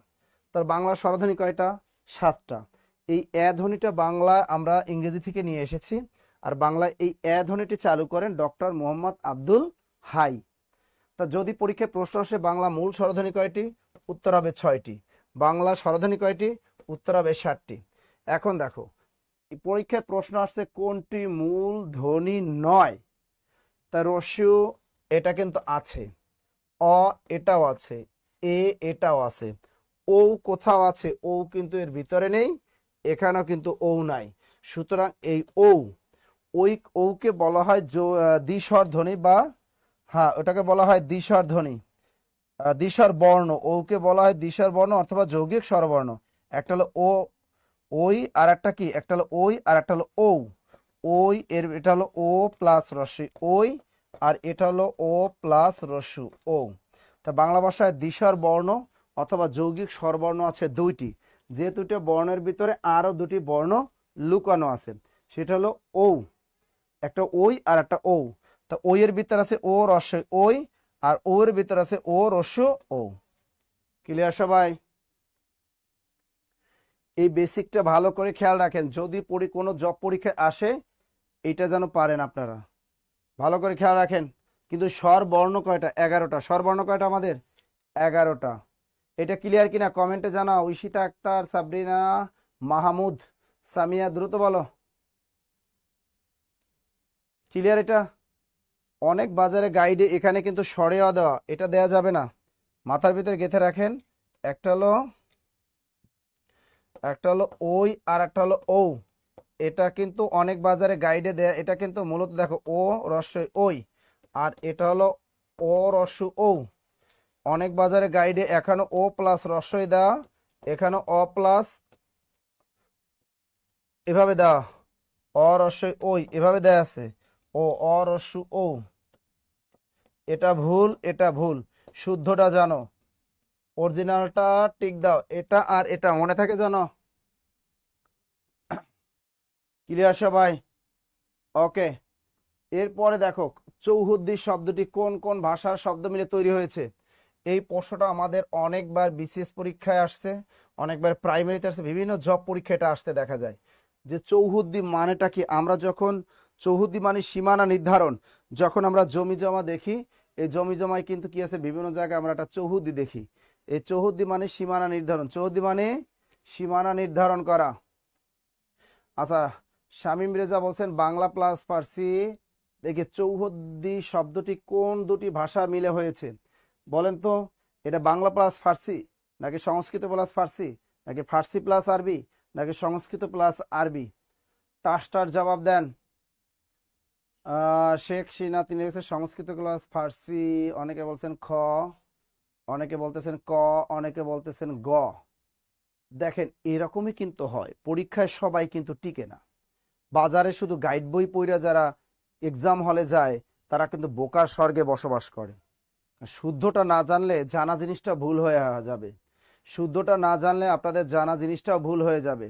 তার বাংলা স্বরধ্বনি কয়টা? 7টা। এই এ ধ্বনিটা বাংলা আমরা ইংরেজি থেকে নিয়ে এসেছি, আর বাংলায় এই এ ধ্বনিটি চালু করেন ডক্টর মোহাম্মদ আব্দুল হাই। তা যদি পরীক্ষায় প্রশ্ন আসে বাংলা মূল স্বরধ্বনি কয়টি, উত্তর হবে 6টি। বাংলা স্বরধ্বনি কয়টি, উত্তর হবে 7টি। এখন দেখো পরীক্ষায় প্রশ্ন আসছে কোনটি মূল ধ্বনি নয়। তা রস্যু এটা কিন্তু আছে, অ এটাও আছে, এ এটাও আছে, ও কোথাও আছে, ও কিন্তু এর ভিতরে নেই, এখানেও কিন্তু ও নাই। সুতরাং এই ওই ওকে বলা হয় দ্বিস্বর ধ্বনি, বা হ্যাঁ ওটাকে বলা হয় দ্বিস্বর ধ্বনি, দ্বিস্বর বর্ণ। ওকে বলা হয় দ্বিস্বর বর্ণ অথবা যৌগিক স্বরবর্ণ। একটা হলো ও, ওই, আর একটা কি, একটা হলো ওই আর একটা হলো ও। ওই এর এটা হলো ও প্লাস রস্যই ওই, আর এটা হলো ও প্লাস রস্যু ও। তা বাংলা ভাষায় দ্বিস্বর বর্ণ অথবা যৌগিক স্বরবর্ণ আছে 2টি। যে 2টি বর্ণের ভিতরে আরো 2টি বর্ণ লুকানো আছে, সেটা হলো ও, একটা ওই আর একটা ও। তা ওই এর ভিতরে আছে ও রস্যই ওই, আর ও এর ভিতরে আছে ও রস্যু ও। ক্লিয়ার সবাই? এই বেসিকটা ভালো করে খেয়াল রাখেন, যদি কোনো জব পরীক্ষায় আসে এটা যেন পারেন আপনারা। ভালো করে খেয়াল রাখেন। কিন্তু স্বর বর্ণ কয়টা? 11টা। স্বর বর্ণ কয়টা আমাদের? 11টা। এটা ক্লিয়ার কিনা কমেন্টে জানাও। ঈশিতা আক্তার, সাবরিনা, মাহমুদ, সামিয়া, দ্রুত বলো ক্লিয়ার এটা? অনেক বাজারে গাইডে এখানে কিন্তু স্বরেও দেওয়া, এটা দেয়া যাবে না, মাথার ভিতরে গেঁথে রাখেন। একটা হলো ওই আর একটা হলো ও। এটা কিন্তু অনেক বাজারে গাইডে দেয়া, এটা কিন্তু মূলত দেখো ও রস্যই ওই, আর এটা হলো ও রস্যু ও। অনেক বাজারে গাইডে এখানে ও প্লাস রস্যই দেওয়া, এখানে অ প্লাস এভাবে দেওয়া, অ রস্যই ওই এভাবে দেয়া আছে, ও অ রস্যু ও। এটা ভুল, এটা ভুল, শুদ্ধটা জানো, অরিজিনালটা টিক দাও। এটা আর এটা মনে থাকে জানো? ক্লিয়ার সবাই? ওকে। এরপরে দেখো চৌহদ্দি শব্দটি কোন কোন ভাষার শব্দ মিলে তৈরি হয়েছে। এই প্রশ্নটা আমাদের অনেকবার বিসিএস পরীক্ষায় আসছে, অনেকবার প্রাইমারিতে আসছে, বিভিন্ন জব পরীক্ষা এটা আসতে দেখা যায়। যে চৌহদ্দি মানেটা কি, আমরা যখন চৌহদ্দি মানে সীমানা নির্ধারণ, যখন আমরা জমি জমা দেখি, এই জমি জমায় কিন্তু কি আছে বিভিন্ন জায়গায় আমরা একটা চৌহদ্দি দেখি। এই চৌহদ্দি মানে সীমানা নির্ধারণ, চৌহদ্দি মানে সীমানা নির্ধারণ করা। আচ্ছা, শামীম রেজা বলছেন বাংলা প্লাস ফার্সি। দেখি চৌহদ্দি শব্দটি কোন দুটি ভাষা মিলে হয়েছে বলেন তো? এটা বাংলা প্লাস ফার্সি, নাকি সংস্কৃত প্লাস ফার্সি, নাকি ফার্সি প্লাস আরবি, নাকি সংস্কৃত প্লাস আরবি? টাস্টার জবাব দেন। শেখ সিনা তিনি বলছেন সংস্কৃত প্লাস ফার্সি, অনেকে বলছেন খ, অনেকে বলতেছেন ক, অনেকে বলতেছেন গ। দেখেন এরকমই কিন্তু হয় পরীক্ষায়, সবাই কিন্তু টিকে না। বাজারে শুধু গাইড বই পড়া যারা এক্সাম হলে যায় তারা কিন্তু বোকার স্বর্গে বসবাস করে। শুদ্ধটা না জানলে জানা জিনিসটা ভুল হয়ে যাবে, শুদ্ধটা না জানলে আপনাদের জানা জিনিসটাও ভুল হয়ে যাবে।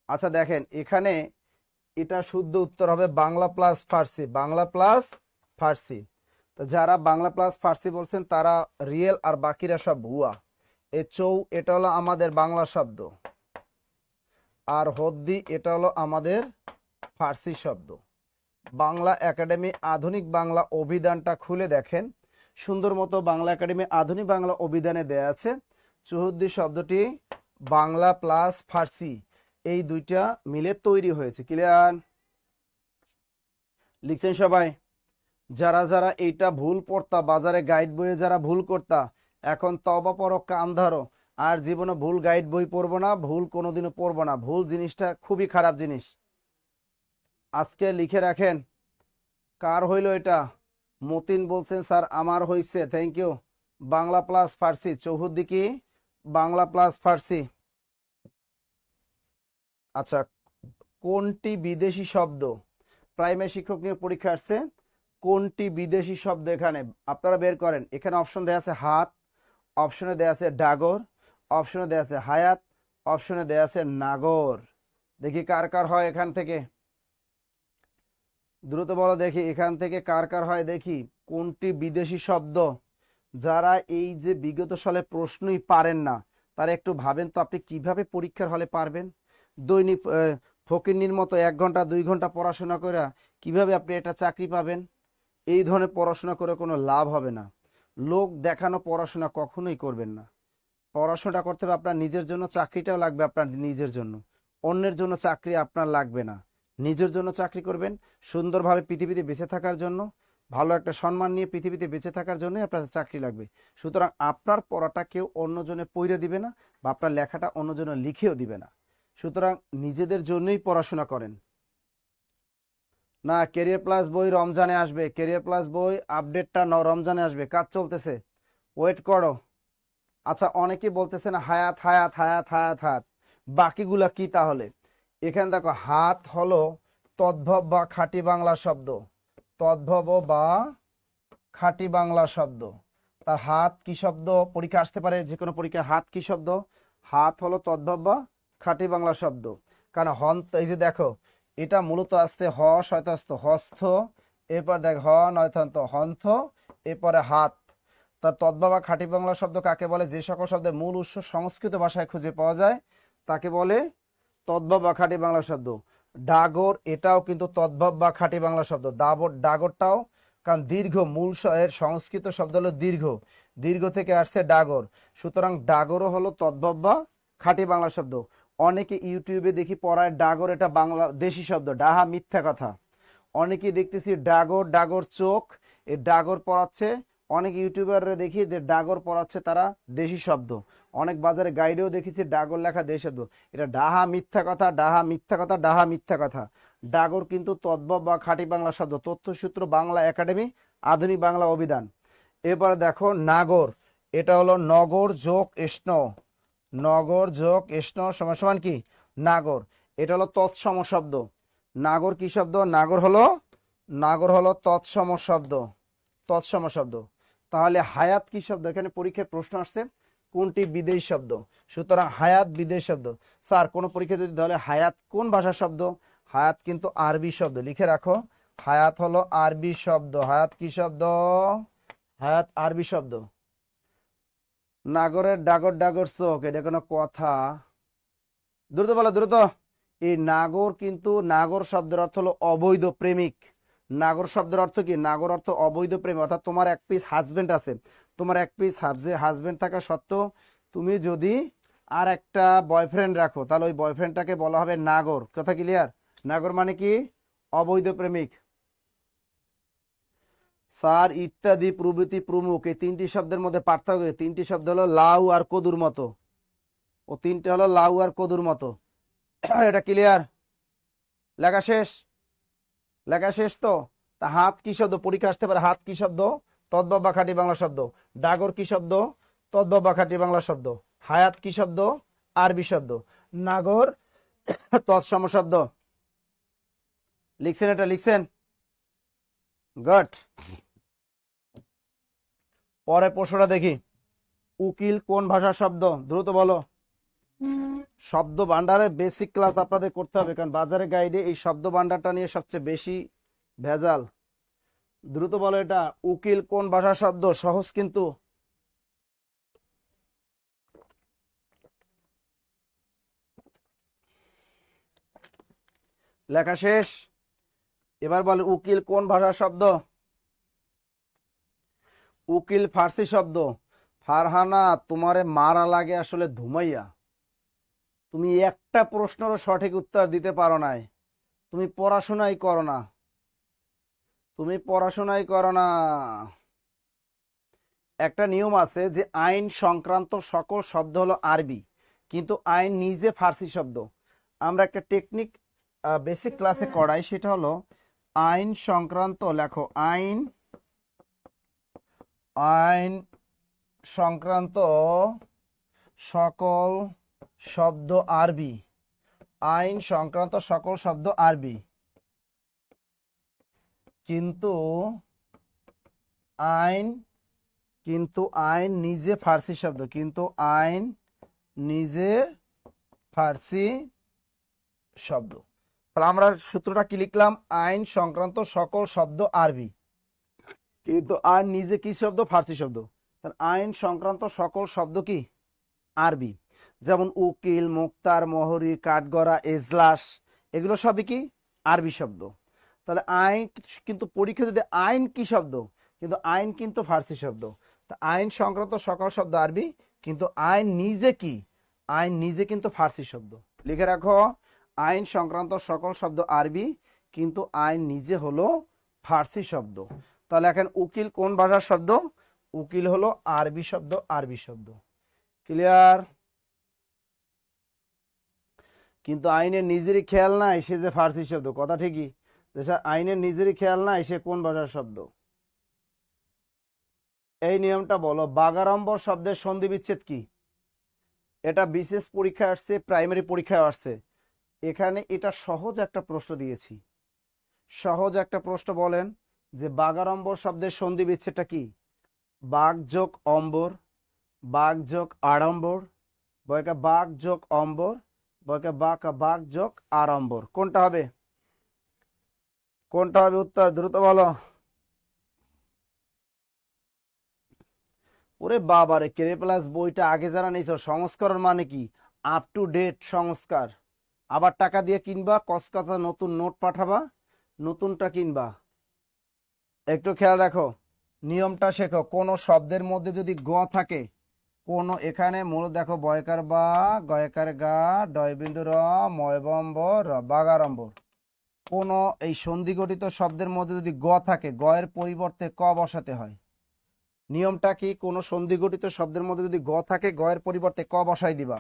আচ্ছা দেখেন এখানে এটা শুদ্ধ উত্তর হবে বাংলা প্লাস ফার্সি, বাংলা প্লাস ফার্সি। তো যারা বাংলা প্লাস ফার্সি বলছেন তারা রিয়েল, আর বাকিরা সব ভুয়া। এটা হলো আমাদের বাংলা শব্দ, আর হদ্দি এটা হলো আমাদের ফার্সি শব্দ। বাংলা একাডেমি আধুনিক বাংলা অভিধানটা খুলে দেখেন, সুন্দর মতো বাংলা একাডেমি আধুনিক বাংলা অভিধানে দেয়া আছে চৌহদ্দি শব্দটি বাংলা প্লাস ফার্সি এই দুইটা মিলে তৈরি হয়েছে। ক্লিয়ার? লিখছেন সবাই? যারা যারা এইটা ভুল পড়তা, বাজারে গাইড বইয়ে যারা ভুল করতা, এখন তওবা পড়ো, কান ধরো, আর জীবনে ভুল গাইড বই পড়বো না, ভুল কোনোদিনও পড়বো না। ভুল জিনিসটা খুবই খারাপ জিনিস। আজকে লিখে রাখেন কার হইল এটা। মতিন বলছেন স্যার আমার হইছে, থ্যাংক ইউ। বাংলা প্লাস ফার্সি, চৌহদ্দি কি বাংলা প্লাস ফার্সি। আচ্ছা, কোনটি বিদেশি শব্দ? প্রাইমারি শিক্ষক নিয়ে পরীক্ষা আসছে, কোনটি বিদেশি শব্দ এখানে আপনারা বের করেন। এখানে অপশন দেয়া আছে হাত, অপশনে দেয়া আছে ডাগর, অপশনে দেয়া আছে হায়াত, অপশনে দেয়া আছে নাগর। দেখি কার কার হয় এখান থেকে, দ্রুত বলো দেখি এখান থেকে কার কার হয় দেখি। কোনটি বিদেশি শব্দ? যারা এই যে বিগত সালে প্রশ্নই পারেন না তারা একটু ভাবেন তো আপনি কিভাবে পরীক্ষার হলে পারবেন। দৈনিক ফকিন্নির মতো 1 ঘন্টা 2 ঘন্টা পড়াশোনা করে কিভাবে আপনি একটা চাকরি পাবেন? এই ধরনের পড়াশোনা করে কোনো লাভ হবে না। লোক দেখানো পড়াশোনা কখনোই করবেন না। পড়াশোনাটা করতে হবে আপনার নিজের জন্য, চাকরিটাও লাগবে আপনার নিজের জন্য, অন্যের জন্য চাকরি আপনার লাগবে না। নিজের জন্য চাকরি করবেন, সুন্দরভাবে পৃথিবীতে বেঁচে থাকার জন্য, ভালো একটা সম্মান নিয়ে পৃথিবীতে বেঁচে থাকার জন্যই আপনার চাকরি লাগবে। সুতরাং আপনার পড়াটা কেউ অন্যজনে পড়ে দিবে না, বা আপনার লেখাটা অন্যজনে লিখেও দিবে না। সুতরাং নিজেদের জন্যই পড়াশোনা করেন। না, ক্যারিয়ার প্লাস বই রমজানে আসবে, ক্যারিয়ার প্লাস বই আপডেটটা রমজানে আসবে, কাজ চলতেছে, ওয়েট করো। আচ্ছা, অনেকে বলতেছেন হায়াত হায়াত হায়াত হায়াত হায়াত, বাকিগুলা কি তাহলে? এখানে দেখো হাত হলো তদ্ভব বা খাঁটি বাংলা শব্দ, তদ্ভব বা খাঁটি বাংলা শব্দ। তার হাত কি শব্দ? পরীক্ষা আসতে পারে, যে কোনো পরীক্ষায় হাত কি শব্দ? হাত হলো তদ্ভব বা খাঁটি বাংলা শব্দ। কারণ হন্ত, এই যে দেখো এটা মূলত আসতে হ শয়তাস্ত হস্থ, এরপর দেখ হ নয়থান্ত হন্থ, এরপরে হাত। তার তদ্ভব বা খাঁটি বাংলা শব্দ কাকে বলে? যে সকল শব্দের মূল উৎস সংস্কৃত ভাষায় খুঁজে পাওয়া যায় তাকে বলে তদ্ভব বা খাঁটি বাংলা শব্দ। ডাগর এটাও কিন্তু তদ্ভব বা খাঁটি বাংলা শব্দ। ডাগরটাও, কারণ দীর্ঘ মূল এর সংস্কৃত শব্দ হলো দীর্ঘ, দীর্ঘ থেকে আসছে ডাগর, সুতরাং ডাগরও হলো তদ্ভব বা খাঁটি বাংলা শব্দ। অনেকে ইউটিউবে দেখি পড়ায় ডাগর এটা বাংলা দেশি শব্দ, ডাহা মিথ্যা কথা। অনেকে দেখতেছি ডাগর, ডাগর চোখ, এই ডাগর পড়াচ্ছে। অনেক ইউটিউবাররা দেখি যে ডাগর পড়াচ্ছে তারা দেশি শব্দ। অনেক বাজারে গাইডেও দেখেছি ডাগর লেখা দেশি শব্দ। এটা ডাহা মিথ্যা কথা, ডাহা মিথ্যা কথা, ডাহা মিথ্যা কথা। ডাগর কিন্তু তদ্ভব বা খাঁটি বাংলা শব্দ, তথ্যসূত্র বাংলা একাডেমি আধুনিক বাংলা অভিধান। এবারে দেখো নাগর, এটা হলো নগর যোগ এষ্ণ, নগর যোগ এষ্ণ সমান সমান কি নাগর। এটা হলো তৎসম শব্দ। নাগর কি শব্দ? নাগর হলো তৎসম শব্দ, তৎসম শব্দ। তাহলে হায়াত কি শব্দ? এখানে পরীক্ষায় প্রশ্ন আসছে কোনটি বিদেশি শব্দ, সুতরাং হায়াত বিদেশি শব্দ। স্যার কোন পরীক্ষা যদি তাহলে হায়াত কোন ভাষার শব্দ? হায়াত কিন্তু আরবি শব্দ, লিখে রাখো। হায়াত হলো আরবি শব্দ। হায়াত কি শব্দ? হায়াত আরবি শব্দ। নাগরের ডাগর ডাগর চোখ, এটা কোনো কথা? দ্রুত বলো দ্রুত। এই নাগর কিন্তু, নাগর শব্দের অর্থ হলো অবৈধ প্রেমিক। নাগর শব্দের অর্থ কি? নাগর অর্থ অবৈধ প্রেমিক, অর্থাৎ তোমার এক পিস হাজবেন্ড আছে, তোমার এক পিস হাজবেন্ড থাকা সত্ত্বেও তুমি যদি আর একটা বয়ফ্রেন্ড রাখো তাহলে ওই বয়ফ্রেন্ডটাকে বলা হবে নাগর। কথা ক্লিয়ার? নাগর মানে কি? অবৈধ প্রেমিক। স্যার ইত্যাদি প্রভৃতি প্রমুখ এই 3টি শব্দের মধ্যে পার্থক্য, 3টি শব্দ হলো লাউ আর কদুর মতো, ও 3টা হলো লাউ আর কদুর মতো। এটা ক্লিয়ার? লেখা শেষ? লেখা শেষ তো? তা হাত কি শব্দ? পরীক্ষা আসতে পারে হাত কি শব্দ? তদ্ভব বা খাঁটি বাংলা শব্দ। ডাগর কি শব্দ? তদ্ভব বা খাঁটি বাংলা শব্দ। হায়াত কি শব্দ? আরবি শব্দ। নাগর তৎসম শব্দ। লিখছেন? এটা লিখছেন? গুড। পরে প্রশ্নটা দেখি, উকিল কোন ভাষার শব্দ? দ্রুত বলো। শব্দ ভান্ডারের বেসিক ক্লাস আপনাদের করতে হবে, কারণ বাজারে গাইডে এই শব্দ ভান্ডারটা নিয়ে সবচেয়ে বেশি ভেজাল। দ্রুত বলো এটা, উকিল কোন ভাষার শব্দ? সহজ কিন্তু। লেখা শেষ। এবার বলে উকিল কোন ভাষার শব্দ? উকিল ফার্সি শব্দ। ফারহানা, তোমারে মারা লাগে আসলে ধুমাইয়া। তুমি একটা প্রশ্নেরও সঠিক উত্তর দিতে পারো নাই। তুমি পড়াশোনাই করো না, তুমি পড়াশোনাই করো না। একটা নিয়ম আছে যে আইন সংক্রান্ত সকল শব্দ হলো আরবি, কিন্তু আইন নিজে ফার্সি শব্দ। আমরা একটা টেকনিক বেসিক ক্লাসে করাই, সেটা হলো আইন সংক্রান্ত, লেখো আইন, আইন সংক্রান্ত সকল শব্দ আরবি, আইন সংক্রান্ত সকল শব্দ আরবি, কিন্তু আইন, কিন্তু আইন নিজে ফার্সি শব্দ, কিন্তু আইন নিজে ফার্সি শব্দ। তাহলে আমরা সূত্রটা কি লিখলাম? আইন সংক্রান্ত সকল শব্দ আরবি, কিন্তু আইন নিজে কি শব্দ? ফার্সি শব্দ। তাহলে আইন সংক্রান্ত সকল শব্দ কি? আরবি। যেমন উকিল, মুক্তার, মোহরি, কাঠগড়া, এজলাস, এগুলো সবই কি? আরবি শব্দ। তাহলে আইন, কিন্তু পরীক্ষা যদি আইন কি শব্দ, কিন্তু আইন কিন্তু ফার্সি শব্দ। তা আইন সংক্রান্ত সকল শব্দ আরবি, কিন্তু আইন নিজে কি? আইন নিজে কিন্তু ফার্সি শব্দ। লিখে রাখো, আইন সংক্রান্ত সকল শব্দ আরবি, কিন্তু আইন নিজে হলো ফার্সি শব্দ। তাহলে এখন উকিল কোন ভাষার শব্দ? উকিল হলো আরবি শব্দ, আরবি শব্দ। ক্লিয়ার? কিন্তু আইনের নিজেরই খেয়াল নাই সে যে ফার্সি শব্দ, কথা ঠিকই। আইনের নিজেরই খেয়াল নাই সে কোন ভাষার শব্দ। এই নিয়মটা বলো, বাগাড়ম্বর শব্দের সন্ধি বিচ্ছেদ কি? এটা বিশেষ পরীক্ষায় আসছে, প্রাইমারি পরীক্ষায় আসছে। এখানে এটা সহজ একটা প্রশ্ন দিয়েছি, সহজ একটা প্রশ্ন বলেন যে বাগাড়ম্বর শব্দের সন্ধি বিচ্ছেদটা কি? বাঘ যোগ অম্বর, বাঘ যোগ আড়ম্বর, বয়কা বাঘ যোগ অম্বর, বয়কা বাঘ বাঘ যোগ আড়ম্বর। কোনটা হবে? কোনটা হবে উত্তর? দ্রুত বলো। ওরে বাবারে, কেরে প্লাস বইটা আগে যারা নিয়েছ, সংস্করণ মানে কি? আপ টু ডেট সংস্কার। আবার টাকা দিয়ে কিনবা, কসকসা নতুন নোট পাঠাবা, নতুনটা কিনবা। একটু খেয়াল রাখো, নিয়মটা শেখো। কোন শব্দের মধ্যে যদি গ থাকে, কোন, এখানে মূল দেখো, বয়কার বা, গয়কার গা, ডয়বিন্দু র, ময়বম্ব র, বাগাড়ম্বর। কোন এই সন্ধি গঠিত শব্দের মধ্যে যদি গ থাকে, গ এর পরিবর্তে ক বসাতে হয়। নিয়মটা কি? কোন সন্ধি গঠিত শব্দের মধ্যে যদি গ থাকে, গ এর পরিবর্তে ক বসাই দিবা।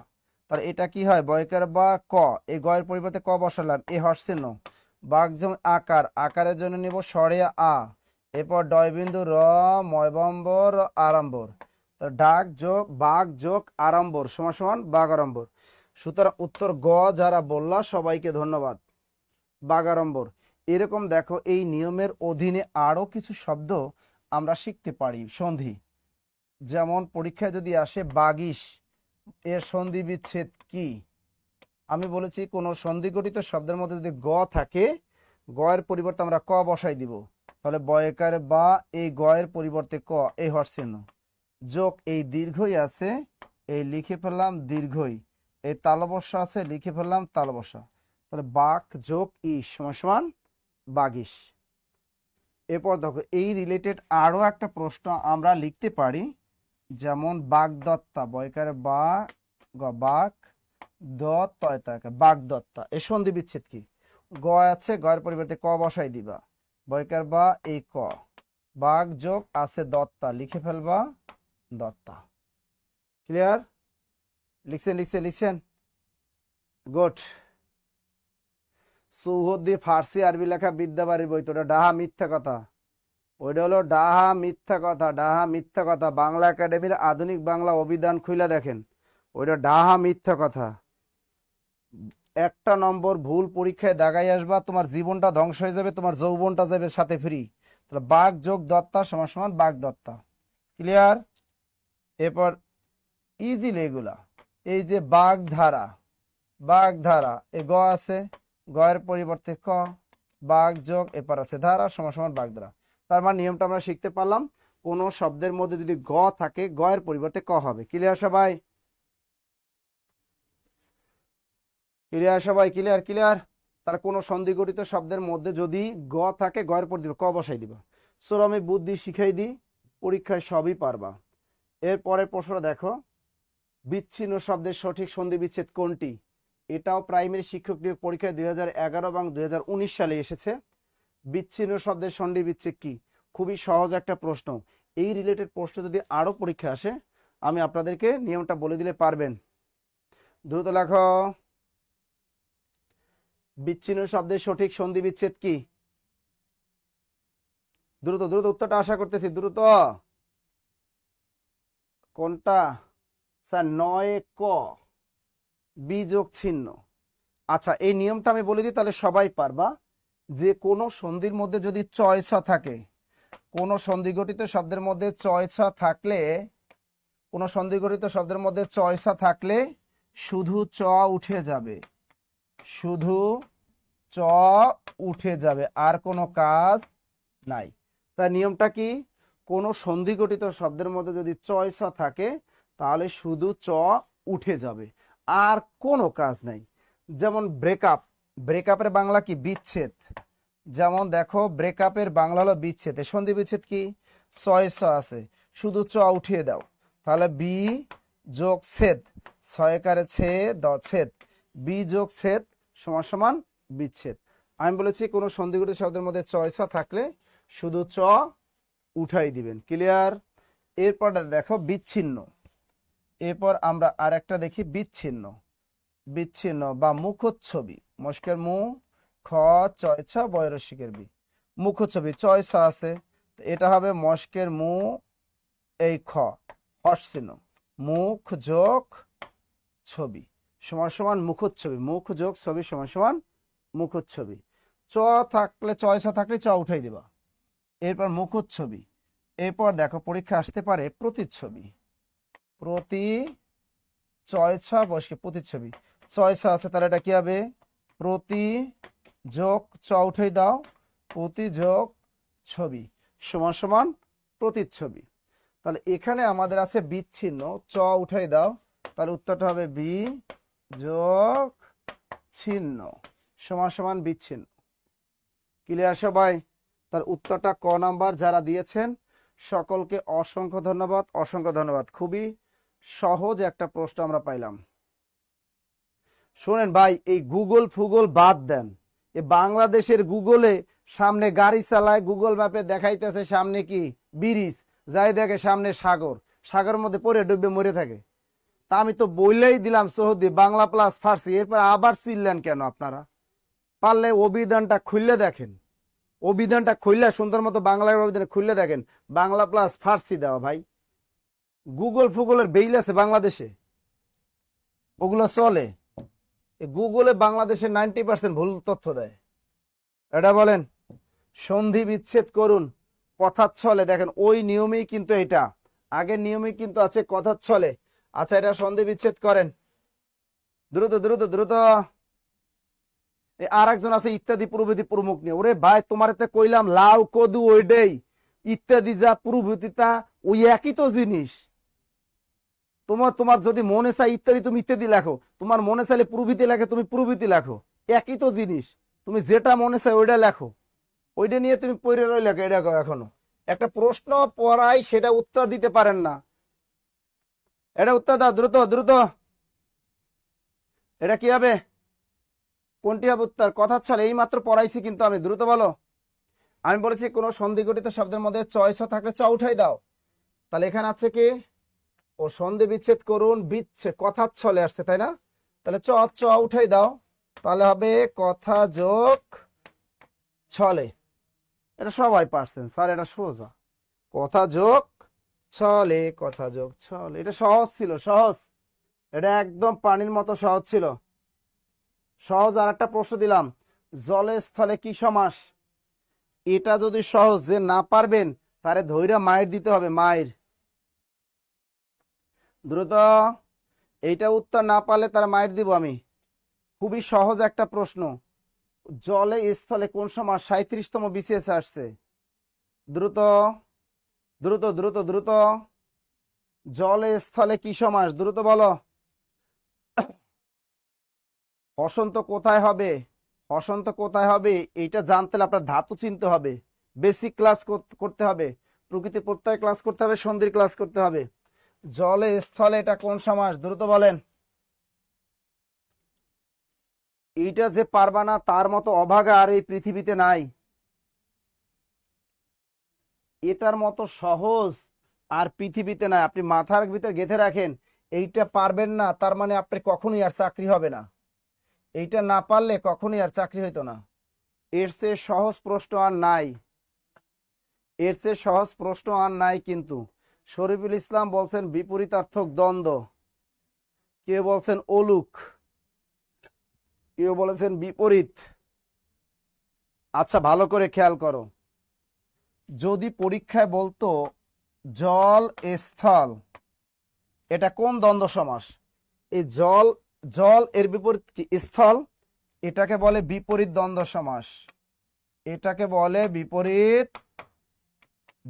তাহলে এটা কি হয়? বয়কার বা ক, এই গ এর পরিবর্তে ক বসালাম, এ হর্ষে ন। বাঘ যেমন আকার, আকারের জন্য নিব সরে আ, এরপর ডয়বিন্দু র, ময়বম্বর আড়ম্বর। ডাক যোগ বাঘ যোগ আড়ম্বর সমান সমান বাগাড়ম্বর। সুতরাং উত্তর গ যারা বললা সবাইকে ধন্যবাদ। বাগাড়ম্বর। এরকম দেখো, এই নিয়মের অধীনে আরো কিছু শব্দ আমরা শিখতে পারি সন্ধি। যেমন পরীক্ষায় যদি আসে বাগিশ, এর সন্ধি বিচ্ছেদ কি? আমি বলেছি কোন সন্ধি গঠিত শব্দের মধ্যে যদি গ থাকে, গ এর পরিবর্তে আমরা ক বসাই দিব। তাহলে বয়কার বা, এই গ এর পরিবর্তে ক, এই হর্ষেন যোগ, এই দীর্ঘই আছে, এই লিখে ফেললাম দীর্ঘই, এই তালবস্যা আছে, লিখে ফেললাম তালবস্যা। তাহলে বাক যোগ ইস সমান সমান বাগিস। এরপর দেখো, এই রিলেটেড আরো একটা প্রশ্ন আমরা লিখতে পারি, যেমন বাগদত্তা, বয়কার বা, বাক দত্তা, বাগদত্তা, এর সন্ধি বিচ্ছেদ কি? গ আছে, গ এর পরিবর্তে ক বসাই দিবা, বয়কার বা, এই ক, বাঘ যোগ আছে দত্তা, লিখে ফেলবা দত্তা। ক্লিয়ার? লিখছেন লিখছেন লিখছেন? গুড। সৌহদ্দি ফার্সি আরবি লেখা বিদ্যাবাড়ির বই, তো ওটা ডাহা মিথ্যা কথা। ওইটা হলো ডাহা মিথ্যা কথা, ডাহা মিথ্যা কথা। বাংলা একাডেমির আধুনিক বাংলা অভিধান খুলে দেখেন, ওইটা ডাহা মিথ্যা কথা। একটা নম্বর ভুল পরীক্ষায় দাগাই আসবা, তোমার জীবনটা ধ্বংস হয়ে যাবে, তোমার যৌবনটা যাবে সাথে ফ্রি। তাহলে বাঘ যোগ দত্তা সমান সমান বাগদত্তা। ক্লিয়ার? এরপর ইজিলি এগুলা, এই যে বাগধারা, বাগধারা এ গ আছে, গ এর পরিবর্তে ক, বাঘ যোগ এরপর আছে ধারা সমান সমান বাগধারা। তার মানে নিয়মটা আমরা শিখতে পারলাম, কোন শব্দের মধ্যে যদি গ থাকে গ এর পরিবর্তে ক হবে। ক্লিয়ার সবাই? ক্লিয়ার সবাই? Clear clear. তার কোন সন্ধিগঠিত শব্দের মধ্যে যদি গ থাকে গ এর পর দিবে ক বসাই দিবা। আমি বুদ্ধি শিখাই দিই, পরীক্ষায় সবই পারবা। এর পরের প্রশ্নটা দেখো, বিচ্ছিন্ন শব্দের সঠিক সন্ধি বিচ্ছেদ কোনটি? এটাও প্রাইমারি শিক্ষক নিয়োগ পরীক্ষায় 2011 এবং 2019 সালে এসেছে। বিচ্ছিন্ন শব্দের সন্ধি বিচ্ছেদ কি? খুবই সহজ একটা প্রশ্ন। এই রিলেটেড প্রশ্ন যদি আরো পরীক্ষা আসে আমি আপনাদেরকে নিয়মটা বলে দিলে পারবেন। দ্রুত লেখো, বিচ্ছিন্ন শব্দের সঠিক সন্ধি বিচ্ছেদ কি? দ্রুত দ্রুত উত্তরটা আশা করতেছি, দ্রুত। কোনটা স্যার? 9 ক, বিযোগ চিহ্ন। আচ্ছা, এই নিয়মটা আমি বলে দিই তাহলে সবাই পারবা। যে কোনো সন্ধির মধ্যে যদি চয়স থাকে, কোন সন্ধিগঠিত শব্দের মধ্যে চয়স থাকলে, কোন সন্ধিগঠিত শব্দের মধ্যে চয়স থাকলে শুধু চ উঠে যাবে, শুধু চ উঠে যাবে, আর কোনো কাজ নাই। তার নিয়মটা কি? কোন সন্ধিগঠিত শব্দের মধ্যে যদি চয়স থাকে তাহলে শুধু চ উঠে যাবে, আর কোনো কাজ নাই। যেমন ব্রেকআপ, ব্রেকআপের বাংলা কি? বিচ্ছেদ। যেমন দেখো, ব্রেকআপের বাংলা হলো বিচ্ছেদ, এর সন্ধি বিচ্ছেদ কি? চয়স আছে, শুধু চ উঠিয়ে দাও, তাহলে বি যোগ ছেদ, ছয়কারে ছেদ ছেদ, বি যোগ ছেদ সমান সমান বিচ্ছেদ। আমি বলেছি কোন সন্ধিগঠিত শব্দের মধ্যে চয়স থাকলে শুধু চ উঠাই দিবেন। ক্লিয়ার? এরপর দেখো বিচ্ছিন্ন। এরপর আমরা আর একটা দেখি বিচ্ছিন্ন। বিচ্ছিন্ন বা মুখচ্ছবি, মস্কের মু, খ চয়ছ বয়রসিকের বি, মুখচ্ছবি চয়ছ আছে, এটা হবে মস্কের মু, এই খ হর্ষচিহ্ন, মুখ যোগ ছবি সমান সমান মুখচ্ছবি, মুখ যোগ ছবি সমান সমান মুখচ্ছবি। চ থাকলে চয়ছ থাকলে চ উঠাই দিবা। এরপর মুখচ্ছবি। এরপর দেখো পরীক্ষা আসতে পারে প্রতিচ্ছবি, প্রতি চয়ছ বসকে প্রতিচ্ছবি, চয়ছ আছে তাহলে এটা কি হবে? প্রতি যোগ চ উঠাই দাও, প্রতি যোগ ছবি সমান সমান প্রতিচ্ছবি। তাহলে এখানে আমাদের আছে বিচ্ছিন্ন, চ উঠাই দাও, তাহলে উত্তরটা হবে বি যোগ ছিন্ন সমান সমান বিচ্ছিন্ন। ক্লিয়ার সবাই? তাহলে উত্তরটা ক নাম্বার যারা দিয়েছেন সকলকে অসংখ্য ধন্যবাদ, অসংখ্য ধন্যবাদ। খুবই সহজ একটা প্রশ্ন আমরা পাইলাম। শোনেন ভাই, এই গুগল ফুগল বাদ দেন। এ বাংলাদেশের গুগলে সামনে গাড়ি চালায়, গুগল ম্যাপে দেখাইতেছে সামনে কি ব্রিজ, যাই দেখে সামনে সাগর, সাগরের মধ্যে পড়ে ডুবে মরে থাকে। তা আমি তো বললেই দিলাম সৌদি বাংলা প্লাস ফার্সি, এরপর আবার চিনলেন কেন আপনারা? পারলে অভিধানটা খুললে দেখেন, অভিধানটা খুললে সুন্দর মতো বাংলার অভিধান খুললে দেখেন বাংলা প্লাস ফার্সি দেওয়া। ভাই গুগল ফুগলের বেইল আছে বাংলাদেশে, ওগুলো চলে। গুগলে বাংলাদেশের 90% ভুল তথ্য দেয়। এটা বলেন সন্ধি বিচ্ছেদ করুন কথার ছলে, দেখেন ওই নিয়মেই কিন্তু, এটা আগের নিয়মেই কিন্তু আছে কথার ছলে। আচ্ছা, এটা সন্ধি বিচ্ছেদ করেন, দ্রুত দ্রুত দ্রুত। আর একজন আছে ইত্যাদি প্রভৃতি প্রমুখ নিয়ে। ওরে ভাই, তোমার এতে কইলাম লাউ কদু ওইটাই, ইত্যাদি যা প্রভৃতিতা ওই একই তো জিনিস। তোমার তোমার যদি মনে চাই ইত্যাদি তুমি ইত্যাদি লেখো, তোমার মনে চাইলে প্রভৃতি লেখে তুমি প্রভৃতি লেখো, একই তো জিনিস। তুমি যেটা মনে চাই ওইটা লেখো, ওইটা নিয়ে তুমি পড়ে রই লেখো। এটা এখনো একটা প্রশ্ন পড়াই, সেটা উত্তর দিতে পারেন না। এটা উত্তর দাও দ্রুত দ্রুত। এটা কি হবে? কোনটি হবে উত্তর? কথা ছলে এই মাত্র পড়াইছি কিন্তু আমি, দ্রুত বলো। আমি বলেছি কোন সন্ধিগঠিত শব্দের মধ্যে চয়স থাকলে চ উঠাই দাও। তাহলে এখানে আছে কি? ও সন্ধি বিচ্ছেদ করুন, বিচ্ছেদ কথার ছলে আসছে তাই না? তাহলে চ চ উঠাই দাও, তাহলে হবে কথা যোগ ছলে। এটা সবাই পারছেন স্যার, এটা সোজা, কথা যোগ ছলে, কথা যোগ ছলে। এটা সহজ ছিল, সহজ, এটা একদম পানির মতো সহজ ছিল, সহজ। আর একটা প্রশ্ন দিলাম, জলে স্থলে কি সমাস? এটা যদি সহজ, যে না পারবেন তারে ধৈর্য মায়ের দিতে হবে, মায়ের। দ্রুত, এইটা উত্তর না পারলে তার মায়ের দিব আমি। খুবই সহজ একটা প্রশ্ন। জলে স্থলে কোন সমাস 37তম বিসিএস আসছে? দ্রুত দ্রুত দ্রুত দ্রুত, জলে স্থলে কি সমাস? দ্রুত বলো। হসন্ত কোথায় হবে? হসন্ত কোথায় হবে এইটা জানতে হলে আপনার ধাতু চিনতে হবে, বেসিক ক্লাস করতে হবে, প্রকৃতি প্রত্যয় ক্লাস করতে হবে, সন্ধির ক্লাস করতে হবে। জলে স্থলে এটা কোন সমাস? দ্রুত বলেন। এইটা যে পারবা না তার মতো অভাগা আর এই পৃথিবীতে নাই। এটার মতো সহজ আর পৃথিবীতে নাই। আপনি মাথার ভিতর গেঁথে রাখেন, এইটা পারবেন না তার মানে আপনি কখনোই আর চাকরি হবে না। এইটা না পারলে কখনোই আর চাকরি হইতো না। এর চেয়ে সহজ প্রশ্ন আর নাই, এর চেয়ে সহজ প্রশ্ন আর নাই। কিন্তু শরীফুল ইসলাম বলছেন বিপরীতার্থক দ্বন্দ্ব, কেউ বলছেন অলুক, কেউ বলেছেন বিপরীত। আচ্ছা ভালো করে খেয়াল করো, যদি পরীক্ষায় বলতো জল স্থল, এটা কোন দ্বন্দ্ব সমাস? এই জল, জল এর বিপরীত কি? স্থল। এটাকে বলে বিপরীত দ্বন্দ্ব সমাস, এটাকে বলে বিপরীত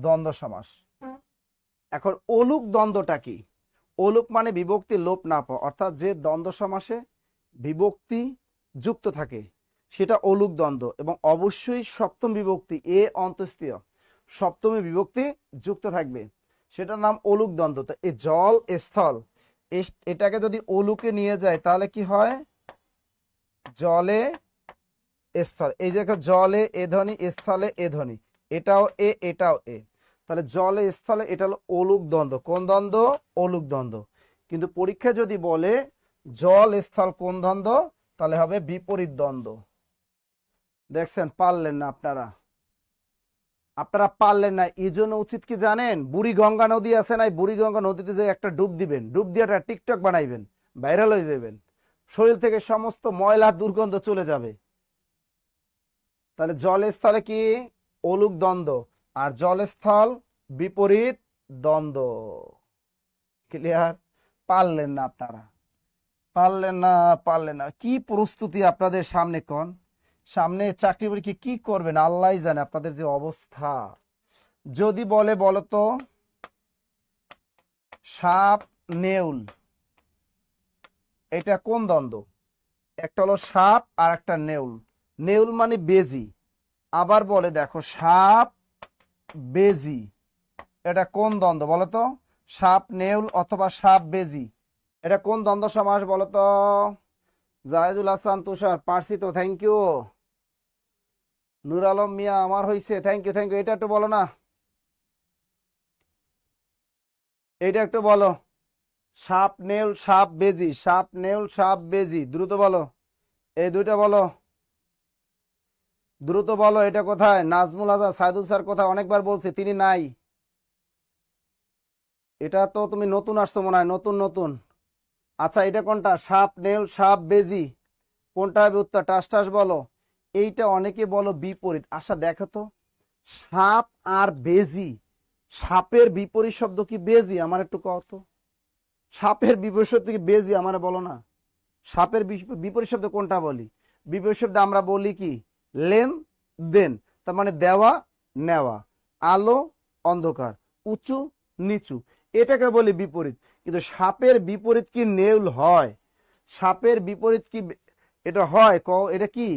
দ্বন্দ্ব সমাস। এখন অলুক দ্বন্দ্বটা কি? অলুক মানে বিভক্তি লোপ না পাওয়া, অর্থাৎ যে দ্বন্দ্ব সমাসে বিভক্তি যুক্ত থাকে সেটা অলুক দ্বন্দ্ব, এবং অবশ্যই সপ্তম বিভক্তি এ অন্তস্থীয় সপ্তমী বিভক্তি যুক্ত থাকবে, সেটার নাম অলুক দ্বন্দ্ব। তো এই জল স্থল, এটাকে যদি অলুকে নিয়ে যায় তাহলে কি হয়? জলে স্থল। এই যে জলে এ ধ্বনি, স্থলে এ ধ্বনি, এটাও এ এটাও এ, তাহলে জলে স্থলে এটা হলো অলুক দ্বন্দ্ব। কোন দ্বন্দ্ব? অলুক দ্বন্দ্ব। কিন্তু পরীক্ষা যদি বলে জল স্থল কোন দ্বন্দ্ব, তাহলে হবে বিপরীত দ্বন্দ্ব। দেখছেন পারলেন না আপনারা, আপনারা পারলেন না। এই জন্য উচিত কি জানেন? বুড়িগঙ্গা নদী আছে না, বুড়িগঙ্গা নদীতে যে একটা ডুব দিবেন, ডুব দিয়ে একটা টিকটক বানাইবেন, ভাইরাল হয়ে যাবেন, শরীর থেকে সমস্ত ময়লা দুর্গন্ধ চলে যাবে। তাহলে জলস্থলে কি? অলুক দ্বন্দ্ব, আর জলস্থল বিপরীত দ্বন্দ্ব। ক্লিয়ার? পারলেন না আপনারা, পারলেন না, পারলেন না। কি প্রস্তুতি আপনাদের সামনে, কোন সামনে চাকরি পরীক্ষা কি করবেন আল্লাহই জানে আপনাদের যে অবস্থা। যদি বলে বলতো সাপ নেউল, এটা কোন দ্বন্দ্ব? একটা হলো সাপ আর একটা নেউল। নেউল মানে বেজি। আবার বলে দেখো সাপ বেজি, এটা কোন দ্বন্দ্ব বলতো? সাপ নেউল অথবা সাপ বেজি, এটা কোন দ্বন্দ্ব সমাস বলতো? জাহেদুল হাসান তুষার, পারছি তো, থ্যাংক ইউ। নূর আলম মিয়া, আমার হয়েছে, থ্যাংক ইউ থ্যাংক ইউ। এটা একটু বলো না, এইটা একটু বলো। সাপ নেউল সাপ বেজি, সাপ নেউল সাপ বেজি, দ্রুত বলো। এই দুইটা বলো, দ্রুত বলো। এটা কোথায়? নাজমুল হাসান, সাইদুল স্যার কোথায়? অনেকবার বলছি, তিনি নাই। এটা তো তুমি নতুন আসছো মনে হয়, নতুন নতুন। আচ্ছা এটা কোনটা? সাপ নেউল সাপ বেজি, কোনটা হবে উত্তর? টাস টাস বলো। এইটা অনেকে বলো বিপরীত। আচ্ছা দেখো তো, সাপ আর বেজি, সাপের বিপরীত শব্দ কি বেজি? আমার একটু কও তো, সাপের বিপরীত শব্দ কি বেজি? আমার বলো না। সাপের বিপরীত শব্দ কোনটা বলি? বিপরীত শব্দ আমরা বলি কি? লেন দেন, তার মানে দেওয়া নেওয়া, আলো অন্ধকার, উঁচু নিচু, এটাকে বলি বিপরীত। কিন্তু সাপের বিপরীত কি নেউল হয়? সাপের বিপরীত কি এটা হয়? ক এটা কি?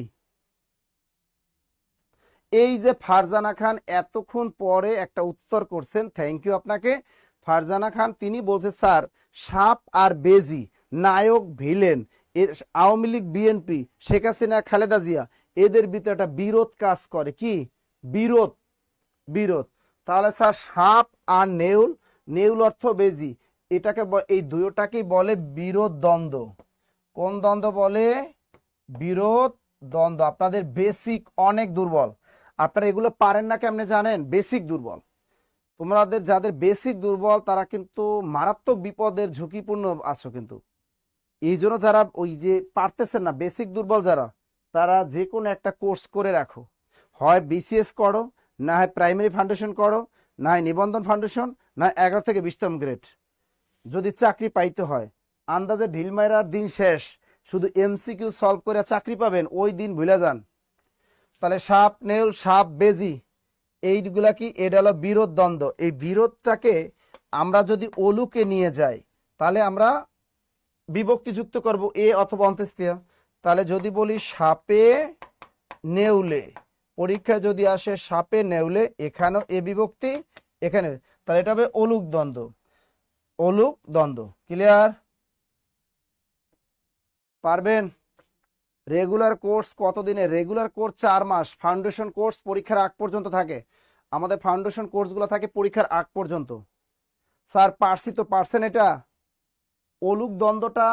এই যে ফারজানা খান এতক্ষণ পরে একটা উত্তর করছেন, থ্যাংক ইউ আপনাকে। ফারজানা খান তিনি বলছে স্যার সাপ আর বেজি, নায়ক ভিলেন, আওয়ামী লীগ বিএনপি শেখ হাসিনা খালেদা জিয়া, এদের ভিতরে একটা বিরোধ কাজ করে। কি বিরোধ? বিরোধ। তাহলে স্যার সাপ আর নেউল, নেউল অর্থ বেজি, এটাকে এই দুটোটাকেই বলে বিরোধ দ্বন্দ্ব। কোন দ্বন্দ্ব বলে? বিরোধ দ্বন্দ্ব। আপনাদের বেসিক অনেক দুর্বল, আপনারা এগুলো পারেন না কেমনে জানেন? বেসিক দুর্বল। তোমাদের যাদের বেসিক দুর্বল তারা কিন্তু মারাত্মক বিপদের ঝুঁকিপূর্ণ আছো। কিন্তু এই জন্য যারা ওই যে পারতেছেন না, বেসিক দুর্বল যারা, তারা যে কোনো একটা কোর্স করে রাখো। হয় বিসিএস করো, না হয় প্রাইমারি ফাউন্ডেশন করো, না হয় নিবন্ধন ফাউন্ডেশন, না 11 থেকে 20তম গ্রেড। যদি চাকরি পাইতে হয়, আন্দাজে ঢিল মারার দিন শেষ, শুধু এমসিকিউ সলভ করে চাকরি পাবেন ওই দিন ভুলে যান। তাহলে সাপ নেউল সাপ বেজি এইগুলা কি, এটা হলো বিরোধ দ্বন্দ্ব। এই বিরোধটাকে আমরা যদি অলুকে নিয়ে যাই তাহলে আমরা বিভক্তি যুক্ত করব এ অথবা অন্ত্যেষ্টিয়া। তাহলে যদি বলি সাপে নেউলে, পরীক্ষায় যদি আসে সাপে নেউলে, এখানেও এ বিভক্তি, এখানে, তাহলে এটা হবে অলুক দ্বন্দ্ব। অলুক দ্বন্দ্ব। ক্লিয়ার? পারবেন? রেগুলার কোর্স কতদিনে? রেগুলার কোর্স 4 মাস। ফাউন্ডেশন কোর্স পরীক্ষার আগ পর্যন্ত থাকে। আমাদের ফাউন্ডেশন কোর্সগুলো থাকে পরীক্ষার আগ পর্যন্ত। স্যার পারছি তো, পারছেন? এটা অলুক দ্বন্দ্বটা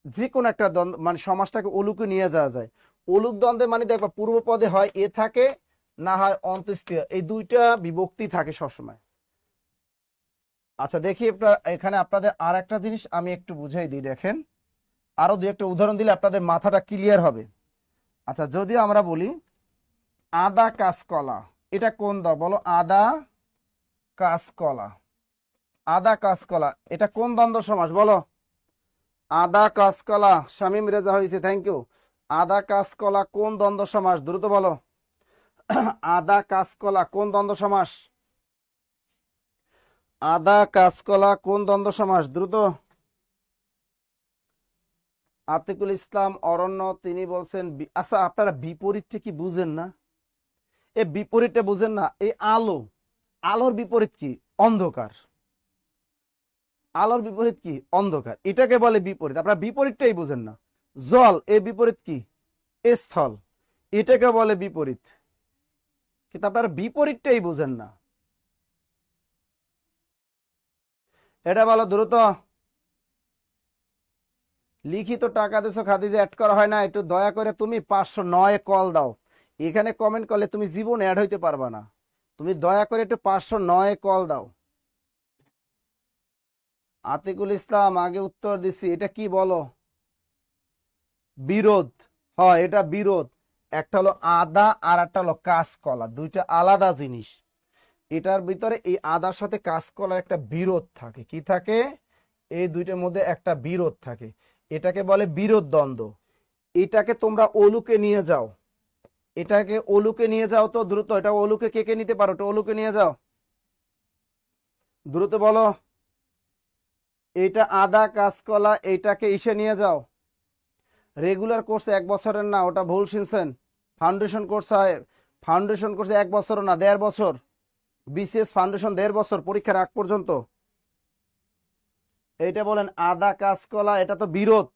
যে কোনো একটা দ্বন্দ্ব মানে সমাসটাকে অলুকে নিয়ে যাওয়া যায়। অলুক দ্বন্দ্বে মানে দেখবা পূর্ব পদে হয় এ থাকে, না হয় অন্ত্যেষ্টিয়া, এই দুইটা বিভক্তি থাকে সবসময়। আচ্ছা দেখি এখানে আপনাদের আর একটা জিনিস আমি একটু বুঝাই দিই। দেখেন, আরো দুই একটা উদাহরণ দিলে আপনাদের মাথাটা ক্লিয়ার হবে। আচ্ছা যদি আমরা বলি আদা কাঁচকলা, এটা কোন দ বলো? আদা কাঁচকলা। আদা কাঁচকলা এটা কোন দ্বন্দ্ব সমাস বলো? আদা কাঁচকলা। শামীম রেজা হয়েছে, থ্যাংক ইউ। আদা কাঁচকলা কোন দ্বন্দ্ব সমাস? দ্রুত বলো। আদা কাঁচকলা কোন দ্বন্দ্ব সমাস? আদা কাঁচকলা কোন দ্বন্দ্ব সমাস? দ্রুত। আতিকুল ইসলাম অরণ্য তিনি বলছেন আচ্ছা আপনারা বিপরীতটা কি বুঝেন না? এই বিপরীতটা বুঝেন না? এই আলো, আলোর বিপরীত কি? অন্ধকার। আলোর বিপরীত কি? অন্ধকার। এটাকে বলে বিপরীত। আপনারা বিপরীতটাই বুঝেন না। জল, এর বিপরীত কি? স্থল। এটাকে বলে বিপরীত, কিন্তু আপনারা বিপরীতটাই বুঝেন না। এটা বলো দ্রুত। লিখিত টাকা দিছো খাদিজা, অ্যাড করা হয় না, একটু দয়া করে তুমি 509 কল দাও। এখানে কমেন্ট করলে তুমি জীবন অ্যাড হইতে পারবা না। তুমি দয়া করে একটু 509 কল দাও। আতিকুল ইসলাম আগে উত্তর দিছি, এটা কি বলো? বিরোধ। হয় এটা বিরোধ। একটা হলো আদা আর একটা হলো কাঁচকলা, দুইটা আলাদা জিনিস। এটার ভিতরে এই আদার সাথে কাঁচকলার একটা বিরোধ থাকে। কি থাকে? এই দুইটার মধ্যে একটা বিরোধ থাকে। এটাকে বলে বিরোধ দ্বন্দ্ব। এটাকে তোমরা অলুকে নিয়ে যাও, এটাকে অলুকে নিয়ে যাও তো দ্রুত। এটা অলুকে কে কে নিতে পারো? এটা অলুকে নিয়ে যাও, দ্রুত বলো। এটা আদা কাঁচকলা, এইটাকে ইসে নিয়ে যাও। রেগুলার কোর্স 1 বছরের না, ওটা ভুল শুনছেন। ফাউন্ডেশন কোর্স হয়, ফাউন্ডেশন কোর্সে 1 বছর না 1.5 বছর। বিসিএস ফাউন্ডেশন 1.5 বছর পরীক্ষার আগ পর্যন্ত। এইটা বলেন আদা কাঁচকলা, এটা তো বিরোধ।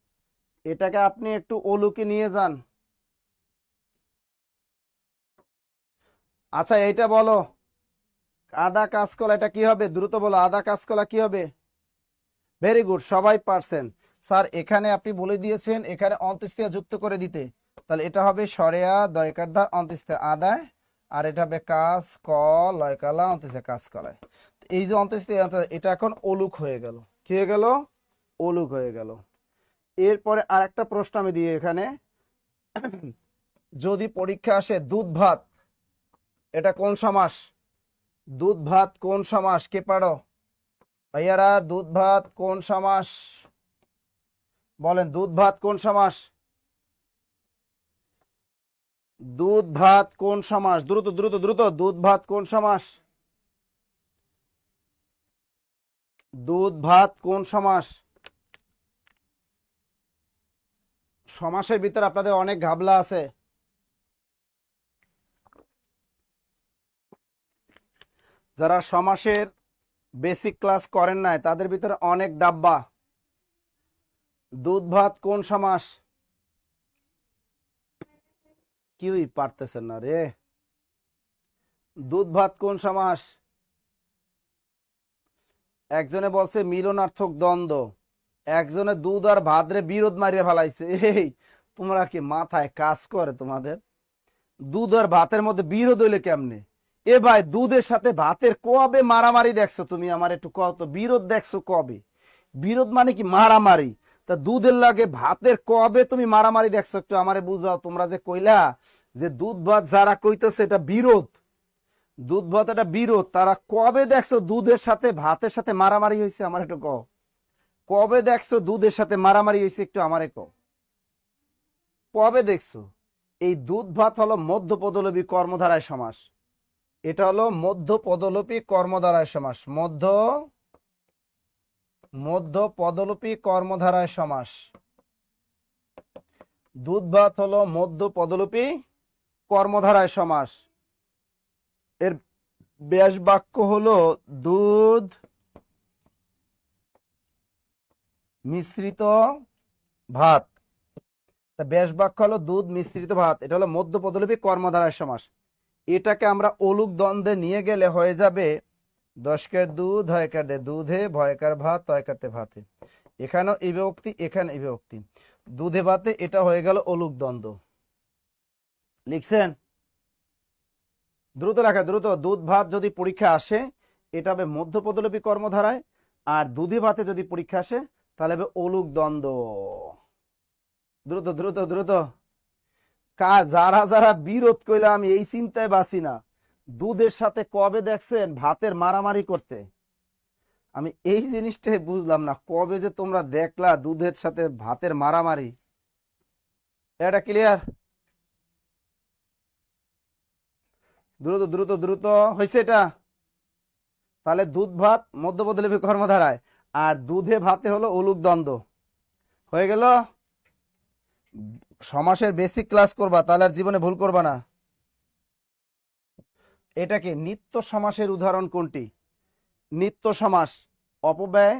এটাকে আপনি একটু অলুকে নিয়ে যান। আচ্ছা এইটা বলো, আদা কাঁচকলা এটা কি হবে? দ্রুত বলো, আদা কাঁচকলা কি হবে? ভেরি গুড, সবাই পারছেন। স্যার এখানে আপনি বলে দিয়েছেন এখানে অন্ত্যেষ্টিয়া যুক্ত করে দিতে, তাহলে এটা হবে সরেয়া দয়কার দা অন্ত্যেষ্টিয়া আদায়, আর এটা হবে কাজ ক লয়কালা অন্ত্যেষ্টিয়া কাজ কলায়। এই যে অন্ত্যেষ্টিয়া, এটা এখন অলুক হয়ে গেল। কি হয়ে গেল? অলুক হয়ে গেল। এরপরে আর একটা প্রশ্ন আমি দিই এখানে, যদি পরীক্ষা আসে দুধ ভাত, এটা কোন সমাস? দুধ ভাত কোন সমাস? কে পারো ভাইয়ারা? দুধ ভাত কোন সমাস বলেন? দুধ ভাত কোন সমাস? দুধ ভাত কোন সমাস? দ্রুত দ্রুত দ্রুত, দুধ ভাত কোন সমাস? দুধ ভাত কোন সমাস? সমাসের ভিতরে আপনাদের অনেক ঘাবলা আছে। যারা সমাসের বেসিক ক্লাস করেন নাই তাদের ভিতরে অনেক ডাব্বা। দুধ ভাত কোন সমাস? কেউই পারতেছেন না রে। দুধ ভাত কোন সমাস? একজনে বলছে মিলনার্থক দ্বন্দ্ব, একজনে দুধ আর ভাত রে বিরোধ মারিয়ে ফেলাইছে। এই তোমরা কি মাথায় কাজ করে তোমাদের? দুধ আর ভাতের মধ্যে বিরোধ হইলে কেমনে? এ ভাই দুধের সাথে ভাতের কবে মারামারি দেখছো তুমি? আমার একটু কত বিরোধ দেখছো কবে? বিরোধ মানে কি? মারামারি। তা দুধের লাগে ভাতের কবে তুমি মারামারি দেখছো? একটু আমারে বুঝাও। তোমরা যে কইলা যে দুধ ভাত যারা কইতেছে এটা বিরোধ, দুধ ভাত এটা বিরোধ, তারা কবে দেখছো দুধের সাথে ভাতের সাথে মারামারি হয়েছে? আমার একটু কও, কবে দেখছো দুধের সাথে মারামারি হয়েছে? একটু আমারে কও, কবে দেখছো? এই দুধ ভাত হলো মধ্যপদলোপী কর্মধারায় সমাস। এটা হলো মধ্যপদলোপী কর্মধারায় সমাস। মধ্যপদলোপী কর্মধারায় সমাস। দুধ ভাত হলো মধ্যপদলোপী কর্মধারায় সমাস। এর ব্যাস বাক্য হলো দুধ মিশ্রিত ভাত। ব্যাস বাক্য হলো দুধ মিশ্রিত ভাত। এটা হলো মধ্যপদলোপী কর্মধারায় সমাস। এটাকে আমরা অলুক দ্বন্দ্বে নিয়ে গেলে হয়ে যাবে দশকের দুধ হয়কার দে দুধে ভয়কার ভাত তয়কারতে ভাতে। এখানেও এই বিভক্তি, এখানে এই বিভক্তি, দুধে ভাতে, এটা হয়ে গেল অলুক দ্বন্দ্ব। লিখছেন? দ্রুত লেখা, দ্রুত। দুধ ভাত যদি পরীক্ষা আসে এটা হবে মধ্যপদলোপী কর্মধারায়, আর দুধে ভাতে যদি পরীক্ষা আসে তাহলে হবে অলুক দ্বন্দ্ব। দ্রুত দ্রুত দ্রুত। যারা যারা বিরোধ কইলে আমি এই চিন্তায় বাঁচি না, দুধের সাথে কবে দেখছেন ভাতের মারামারি করতে? আমি এই জিনিসটাই বুঝলাম না, কবে যে তোমরা দেখলা দুধের সাথে ভাতের মারামারি। এটা ক্লিয়ার? দ্রুত দ্রুত দ্রুত। হয়েছে এটা? তাহলে দুধ ভাত মধ্যপদলোপী কর্মধারায়, আর দুধে ভাতে হলো অলুক দ্বন্দ্ব। হয়ে গেল? সমাসের বেসিক ক্লাস করবা, তাহলে আর জীবনে ভুল করবা না। এটাকে নিত্য সমাসের উদাহরণ কোনটি? নিত্য সমাস অপব্যয়,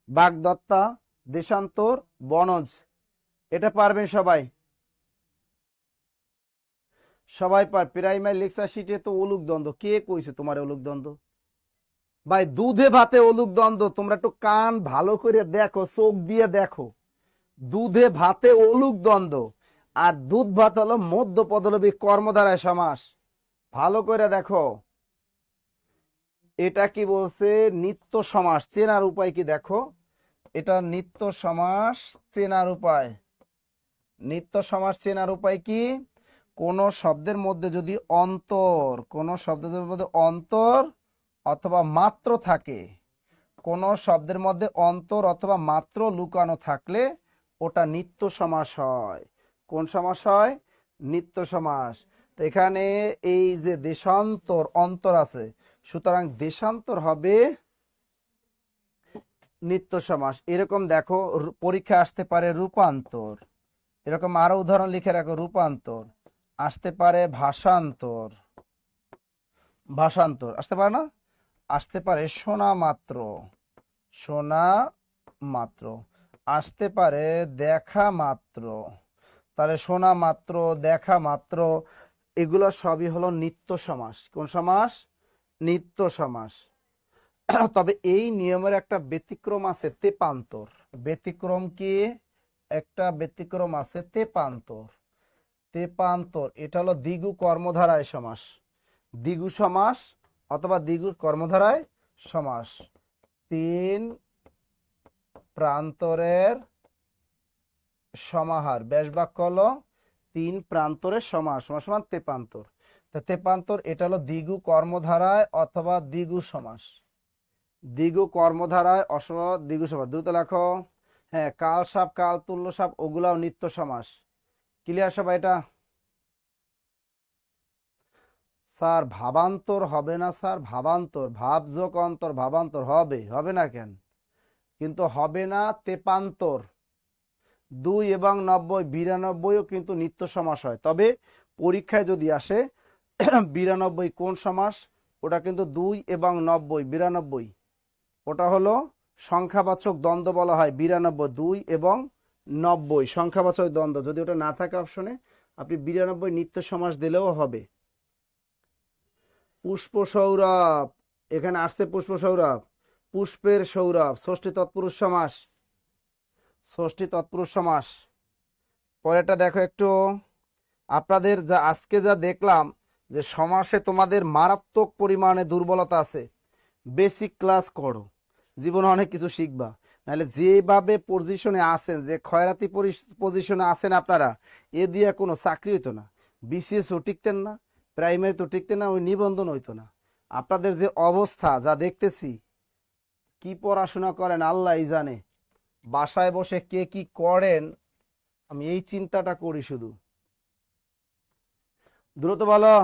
বাগদত্তা, দেশান্তর, বনজ। এটা পারবেন সবাই? সবাই প্রাইমারি লেকচার শিটে তো অলুক দ্বন্দ্ব, কে কইছে তোমার অলুক দ্বন্দ্ব? ভাই দুধে ভাতে অলুক দ্বন্দ্ব, তোমরা একটু কান ভালো করে দেখো, চোখ দিয়ে দেখো। দুধে ভাতে অলুক দ্বন্দ্ব, আর দুধ ভাত হলো মধ্যপদলোপী কর্মধারায় সমাস। ভালো করে দেখো। এটা কি বলছে? নিত্য সমাস। চেনার উপায় কি দেখো, এটা নিত্য সমাস চেনার উপায়। নিত্য সমাস চেনার উপায় কি? কোন শব্দের মধ্যে যদি অন্তর, কোন শব্দের মধ্যে অন্তর অথবা মাত্র থাকে, কোন শব্দের মধ্যে অন্তর অথবা মাত্র লুকানো থাকলে ওটা নিত্য সমাস হয়। কোন সমাস হয়? নিত্য সমাস। তো এখানে এই যে দেশান্তর, অন্তর আছে, সুতরাং দেশান্তর হবে নিত্য সমাস। এরকম দেখো পরীক্ষা আসতে পারে রূপান্তর, এরকম আরো উদাহরণ লিখে রাখো। রূপান্তর আসতে পারে, ভাষান্তর, ভাষান্তর আসতে পারে না? আসতে পারে শোনা মাত্র, শোনা মাত্র আসতে পারে, দেখা মাত্র। তাহলে শোনা মাত্র, দেখা মাত্র, এগুলো সবই হলো নিত্য সমাস। কোন সমাস? নিত্য সমাস। তবে এই নিয়মের একটা ব্যতিক্রম আছে, তেপান্তর। ব্যতিক্রম কি? একটা ব্যতিক্রম আছে, তেপান্তর। তেপান্তর এটা হলো দ্বিগু কর্মধারায় সমাস। দ্বিগু সমাস অথবা দ্বিগু কর্মধারায় সমাস। তিন প্রান্তরের সমাহার। ব্যাস বাক্য হলো তিন প্রান্তরের সমাস, সমান সমান তেপান্তর। তা তেপান্তর এটা হলো দ্বিগু কর্মধারায় অথবা দ্বিগু সমাস। দ্বিগু কর্মধারায় অথবা দ্বিগু সমাস। দ্রুত লেখো। হ্যাঁ, কাল সাপ, কাল তুল্য সাপ, ওগুলাও নিত্য সমাস। ক্লিয়ার সবাই? এটা স্যার ভাবান্তর হবে না স্যার? ভাবান্তর, ভাব যোগ অন্তর, ভাবান্তর হবে, হবে না কেন? কিন্তু হবে না তেপান্তর। 2 এবং 90, 92ও কিন্তু নিত্য সমাস হয়। তবে পরীক্ষায় যদি আসে 92 কোন সমাস, ওটা কিন্তু 2 এবং 90, 92, ওটা হলো সংখ্যাবাচক দ্বন্দ্ব বলা হয়। 92, 2 এবং 90 সংখ্যাবাচক দ্বন্দ্ব। যদি ওটা না থাকে অপশনে, আপনি 92 নিত্য সমাস দিলেও হবে। পুষ্প সৌরভ, এখানে আসছে পুষ্প সৌরভ, পুষ্পের সৌরভ, ষষ্ঠী তৎপুরুষ সমাস, ষষ্ঠী তৎপুরুষ সমাস। পরেরটা দেখো একটু। আপনাদের যা আজকে যা দেখলাম যে সমাসে তোমাদের মারাত্মক পরিমাণে দুর্বলতা আছে, বেসিক ক্লাস করো, জীবনে অনেক কিছু শিখবা। নাহলে যেভাবে পজিশনে আছেন, যে খয়রাতি পজিশনে আছেন আপনারা, এ দিয়ে কোনো চাকরি হইতো না। বিসিএস ও টিকতেন না, প্রাইমারি তো টিকতেন না, ওই নিবন্ধন হইতো না। আপনাদের যে অবস্থা যা দেখতেছি, কি পড়াশোনা করেন আল্লাহই জানে, বাসায় বসে কে কি করেন আমি এই চিন্তাটা করি শুধু। দ্রুত বলো,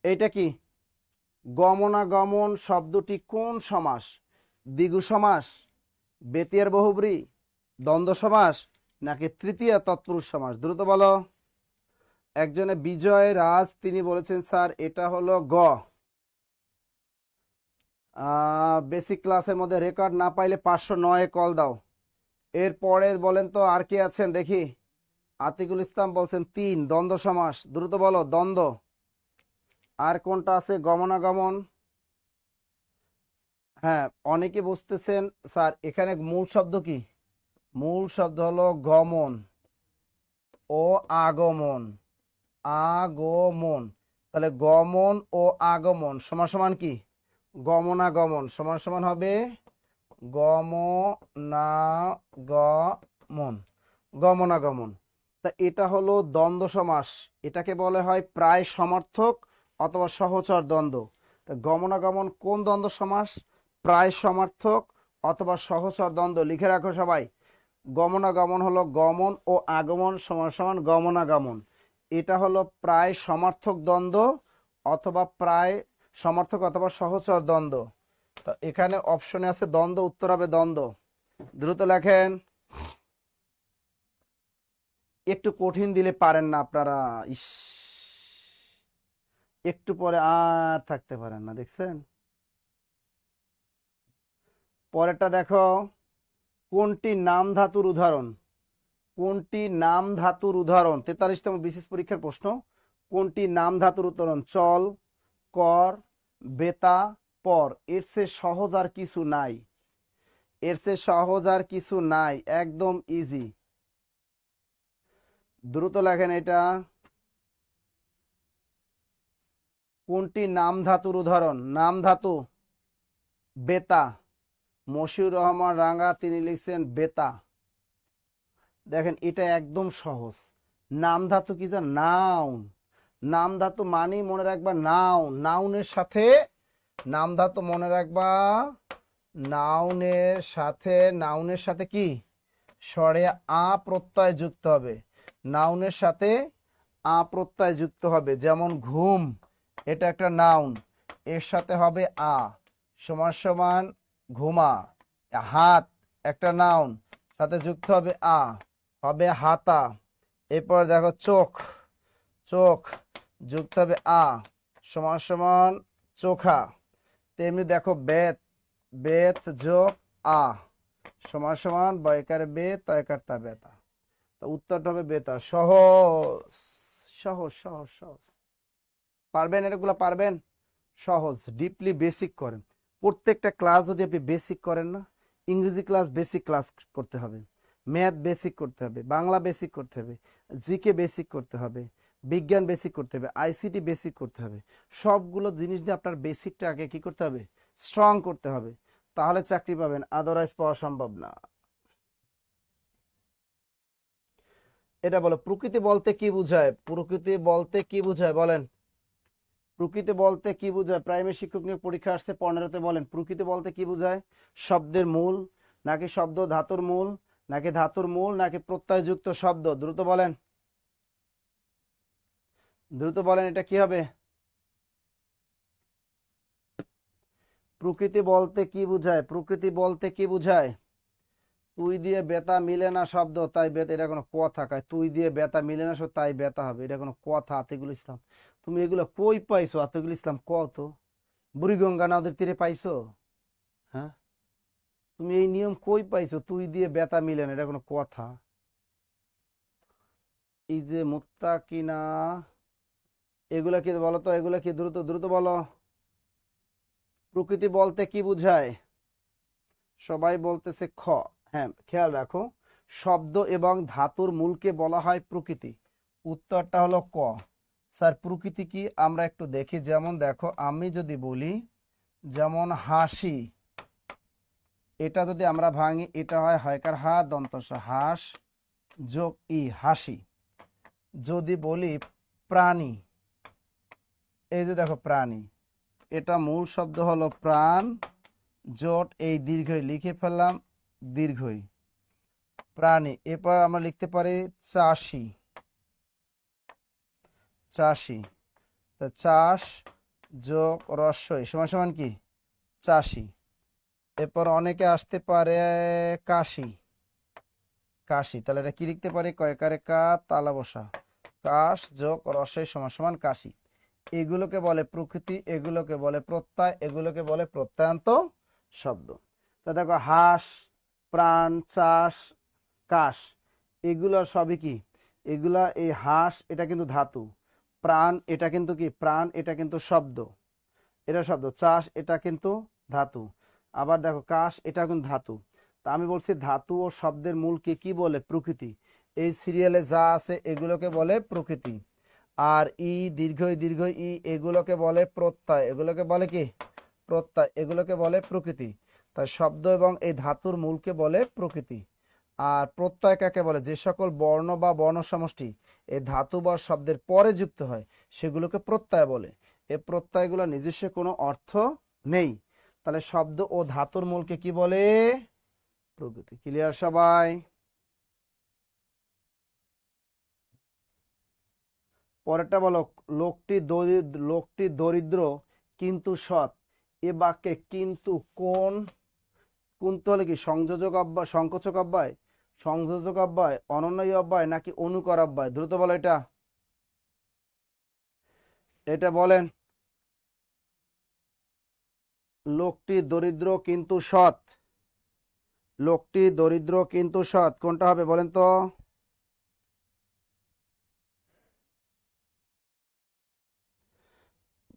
এইটা কি? গমনাগমন শব্দটি কোন সমাস? দ্বিগু সমাস, বেতিয়ার বহুব্রী, দ্বন্দ্ব সমাস, নাকি তৃতীয় তৎপুরুষ সমাস? দ্রুত বলো। একজনে বিজয় রাজ, তিনি বলেছেন স্যার এটা হলো গ। বেসিক ক্লাসের মধ্যে রেকর্ড না পাইলে 509 কল দাও। এরপরে বলেন তো আর কে আছেন দেখি। আতিকুল ইসলাম বলছেন 3 দ্বন্দ্ব সমাস। দ্রুত বলো দ্বন্দ্ব। আর কোনটা আছে? গমনাগমন। হ্যাঁ, অনেকে বুঝতেছেন স্যার এখানে মূল শব্দ কি? মূল শব্দ হলো গমন ও আগমন। আগমন, তাহলে গমন ও আগমন সমান সমান কি? গমনাগমন সমান সমান হবে গমনাগমন। গমনাগমন, তা এটা হলো দ্বন্দ্ব সমাস। এটাকে বলে হয় প্রায় সমার্থক অথবা সহচর দ্বন্দ্ব। তা গমনাগমন কোন দ্বন্দ্ব সমাস? প্রায় সমার্থক অথবা সহচর দ্বন্দ্ব। লিখে রাখো সবাই। গমনাগমন হলো গমন ও আগমন সমান সমান গমনাগমন। এটা হলো প্রায় সমার্থক দ্বন্দ্ব অথবা প্রায় সমার্থক অথবা সহচর দ্বন্দ্ব। তো এখানে অপশনে আছে দ্বন্দ্ব, উত্তর হবে দ্বন্দ্ব। দ্রুত লেখেন। একটু কঠিন দিলে পারেন না আপনারা, ইস, একটু পরে আর থাকতে পারেন না, দেখছেন? পরেরটা দেখো, কোনটি নাম ধাতুর উদাহরণ? কোনটি নাম ধাতুর উদাহরণ? 43তম বিশেষ পরীক্ষার প্রশ্ন। কোনটি নাম ধাতুর উদাহরণ? চল, কর, বেতা, পর। এর চেয়ে সহজ আর কিছু নাই, এর চেয়ে সহজ আর কিছু নাই, একদম ইজি। দ্রুত লেখেন এটা। কোনটি নাম ধাতুর উদাহরণ? নাম ধাতু বেতা। মশিউর রহমান রাঙ্গা তিনি লিখছেন বেতা। দেখেন এটা একদম সহজ। নাম ধাতু কি জান? নাউন। নাম ধাতু মানেই মনে রাখবা নাউন। নাউনের সাথে, নাম ধাতু মনে রাখবা নাউনের সাথে, নাউনের সাথে কি? স্বরে আ প্রত্যয় যুক্ত হবে। নাউনের সাথে আ প্রত্যয় যুক্ত হবে। যেমন ঘুম, এটা একটা নাউন, এর সাথে হবে আ সমান সমান ঘুমা। হাত একটা নাউন, সাথে যুক্ত হবে আ, হবে হাতা। এরপর দেখো চোখ, চোখ যুক্ত হবে আ সমান সমান চোখা। তেমনি দেখো বেত, বেত যোগ আ সমান সমান বয়কার বে তয়কার তা বেতা। তো উত্তরটা হবে বেতা। সহজ সহজ সহজ সহজ। পারবেন এগুলো? পারবেন? সহজ, ডিপলি বেসিক করেন। প্রত্যেকটা ক্লাস যদি আপনি বেসিক করেন না, ইংরেজি ক্লাস বেসিক ক্লাস করতে হবে, ম্যাথ বেসিক করতে হবে, বাংলা বেসিক করতে হবে, জিকে বেসিক করতে হবে, বিজ্ঞান বেসিক করতে হবে, আইসিটি বেসিক করতে হবে। সবগুলো জিনিস দিয়ে আপনার বেসিকটা আগে কি করতে হবে? স্ট্রং করতে হবে, তাহলে চাকরি পাবেন, আদারওয়াইজ পাওয়া সম্ভব না। এটা বলো, প্রকৃতি বলতে কি বোঝায়? প্রকৃতি বলতে কি বোঝায় বলেন? প্রকৃতি বলতে কি বোঝায়? প্রাইমারি শিক্ষক নিয়োগ পরীক্ষা আসছে 15তে, বলেন প্রকৃতি বলতে কি বোঝায়? শব্দের মূল, নাকি শব্দ ধাতুর মূল, নাকি ধাতুর মূল, নাকি প্রত্যয়যুক্ত শব্দ? দ্রুত বলেন, দ্রুত বলেন, এটা কি হবে? প্রকৃতি বলতে কি বোঝায়? প্রকৃতি বলতে কি বোঝায়? তুই দিয়ে বেতা মিলে না শব্দ তাই বেতা, এটা কোনো কথা? কয় তুই দিয়ে বেতা মিলে না শব্দ তাই বেতা হবে, এটা কোনো কথা? আতিকুল ইসলাম, তুমি এগুলো কই পাইছো? আতিকুল ইসলাম কত? বুড়িগঙ্গা নদীর তীরে পাইছো? হ্যাঁ, তুমি এই নিয়ম কই পাইছো? তুই দিয়ে বেতা মিলে না, এটা কোনো কথা? এই যে মুত্তাকিনা, এগুলা কি বলো তো? এগুলা কি? দ্রুত দ্রুত বলো। প্রকৃতি বলতে কি বোঝায়? সবাই বলতেছে খ। হ্যাঁ, খেয়াল রাখো, শব্দ এবং ধাতুর মূলকে বলা হয় প্রকৃতি। উত্তরটা হলো ক। স্যার প্রকৃতি কি আমরা একটু দেখি। যেমন দেখো, আমি যদি বলি যেমন হাসি, এটা যদি আমরা ভাঙি, এটা হয় হয়কার হা দন্তস হাস যোগ ই, হাসি। যদি বলি প্রাণী, এই যে দেখো প্রাণী, এটা মূল শব্দ হলো প্রাণ, জোট এই দীর্ঘই লিখে ফেললাম, দীর্ঘই প্রাণী। এরপর আমরা লিখতে পারি চাষি, চাষি, তো চাষ যোগ রস্বই সমান সমান কি চাষি। এরপর অনেকে আসতে পারে কাশি, কাশি, তাহলে এটা কি লিখতে পারি কয়কারে কা তালা বসা, কাশ যোগ রস্বই সমান সমান কাশি। এগুলোকে বলে প্রকৃতি, এগুলোকে বলে প্রত্যয়, এগুলোকে বলে প্রত্যয়ান্ত শব্দ। তা দেখো হাঁস, প্রাণ, চাষ, কাশ, এগুলো সবই কি, এগুলা, এই হাঁস এটা কিন্তু ধাতু, প্রাণ এটা কিন্তু কি, প্রাণ এটা কিন্তু শব্দ, এটা শব্দ, চাষ এটা কিন্তু ধাতু, আবার দেখো কাশ এটা কিন্তু ধাতু। তা আমি বলছি ধাতু ও শব্দের মূলকে কি বলে, প্রকৃতি। এই সিরিয়ালে যা আছে এগুলোকে বলে প্রকৃতি। আর ই দীর্ঘই দীর্ঘই ই এগুলোকে বলে প্রত্যয়, এগুলোকে বলে কি প্রত্যয়, এগুলোকে বলে প্রকৃতি। তাই শব্দ এবং এই ধাতুর মূলকে বলে প্রকৃতি। আর প্রত্যয় কাকে বলে, যে সকল বর্ণ বা বর্ণ সমষ্টি এই ধাতু বা শব্দের পরে যুক্ত হয় সেগুলোকে প্রত্যয় বলে। এই প্রত্যয়গুলো নিজস্ব কোনো অর্থ নেই। তাহলে শব্দ ও ধাতুর মূলকে কি বলে, প্রকৃতি। ক্লিয়ার সবাই? পরেরটা বলো, লোকটি দরিদ্র কিন্তু সৎ। এ বাক্যে কিন্তু কোন, কিন্তু হলে কি সংযোজক অব্যয়, সংকোচক অব্যয়, সংযোজক অব্যয়, অনন্যয় অব্যয় নাকি অনুকর অব্যয়? দ্রুত বলো এটা, এটা বলেন। লোকটি দরিদ্র কিন্তু সৎ, লোকটি দরিদ্র কিন্তু সৎ, কোনটা হবে বলেন তো?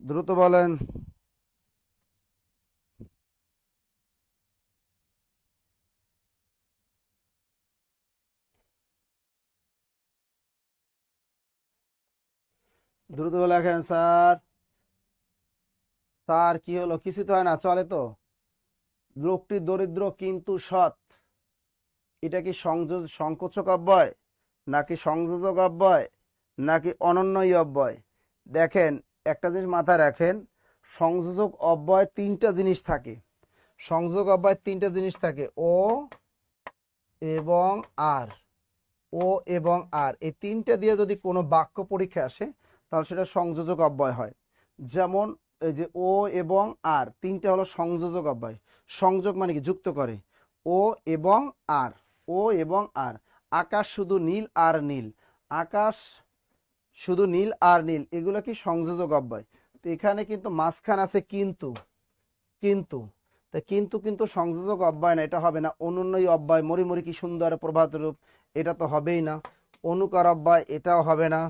দ্রুত বলেন। দ্রুত বলে লেখেন স্যার। স্যার কি হলো, কিছু তো হয় না, চলে তো। লোকটি দরিদ্র কিন্তু সৎ, এটা কি সংকোচক অব্যয় নাকি সংযোজক অব্যয় নাকি অনন্যয় অব্যয়? দেখেন একটা জিনিস মাথায় রাখেন, সংযোজক অব্যয় তিনটা জিনিস থাকে, সংযোজক অব্যয় তিনটা জিনিস থাকে, ও এবং আর, ও এবং আর, এই তিনটা দিয়ে যদি কোনো বাক্য পরীক্ষা আসে তাহলে সেটা সংযোজক অব্যয় হয়। যেমন এই যে ও এবং আর, তিনটা হলো সংযোজক অব্যয়। সংযোগ মানে কি, যুক্ত করে, ও এবং আর, ও এবং আর। আকাশ শুধু নীল আর নীল, আকাশ শুধু নীল আর নীল, এগুলো কি সংযোজক অব্যয়। তো এখানে কিন্তু মাঝখানে আছে কিন্তু, কিন্তু, তা কিন্তু কিন্তু সংযোজক অব্যয় না, এটা হবে না। অনুন্নয়ী অব্যয়, মরি মরি কি সুন্দর প্রভাত রূপ, এটা তো হবেই না। অনুকার অব্যয়, এটাও হবে না।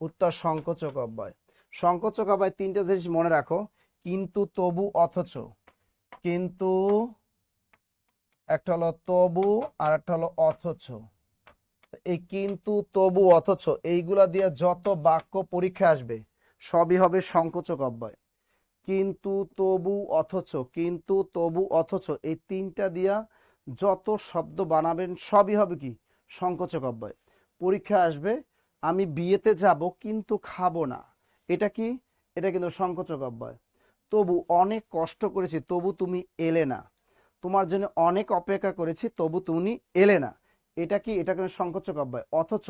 উত্তর সংকোচক অব্যয়। সংকোচক অব্যয় তিনটা জিনিস মনে রাখো, কিন্তু, তবু, অথচ। কিন্তু একটা হলো তবু আর একটা হলো অথচ। এই কিন্তু, তবু, অথচ এইগুলা দিয়ে যত বাক্য পরীক্ষা আসবে সবই হবে সংকোচক অব্যয়। কিন্তু, তবু, অথচ, কিন্তু, তবু, অথচ, এই তিনটা দিয়া যত শব্দ বানাবেন সবই হবে কি সংকোচক অব্যয়। পরীক্ষা আসবে আমি বিয়েতে যাব কিন্তু খাবো না, এটা কি, এটা কিন্তু সংকোচক অব্যয়। তবু অনেক কষ্ট করেছি তবু তুমি এলে না, তোমার জন্য অনেক অপেক্ষা করেছি তবু তুমি এলে না, এটা কি, এটা কিন্তু সংকোচক অব্যয়। অথচ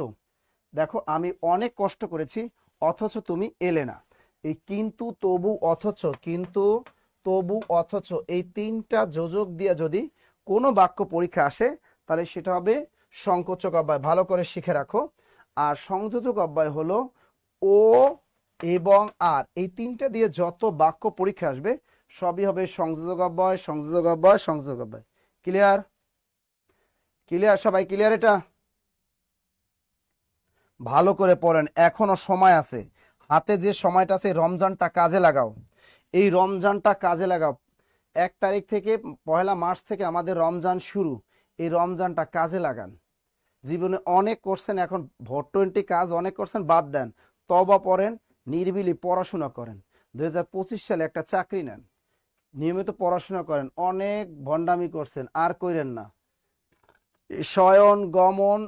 দেখো আমি অনেক কষ্ট করেছি অথচ তুমি এলে না, এই কিন্তু, তবু, অথচ, কিন্তু, তবু, অথচ, এই তিনটা যোজক দিয়ে যদি কোনো বাক্য পরীক্ষা আসে তাহলে সেটা হবে সংকোচক অব্যয়। ভালো করে শিখে রাখো। আর সংযোজক অব্যয় হলো ও এবং আর, এই তিনটা দিয়ে যত বাক্য পরীক্ষা আসবে সবই হবে সংযোজক অব্যয়, সংযোজক অব্যয়, সংযোজক অব্যয়। ক্লিয়ার? ক্লিয়ার সবাই? ক্লিয়ার? এটা ভালো করে পড়েন, এখনো সময় আছে, হাতে যে সময়টা আছে রমজানটা কাজে লাগাও, এই রমজানটা কাজে লাগাও। 1 তারিখ থেকে 1 মার্চ থেকে আমাদের রমজান শুরু, এই রমজানটা কাজে লাগান। জীবনে অনেক করছেন, এখন ভোট 20 কাজ অনেক করছেন, বাদ দেন, তওবা পড়েন, নিরিবিলি পড়াশোনা করেন। 2025 সালে একটা চাকরি নেন, নিয়মিত পড়াশোনা করেন। অনেক ভণ্ডামি করছেন, আর কইরেন না। শয়ন গমন,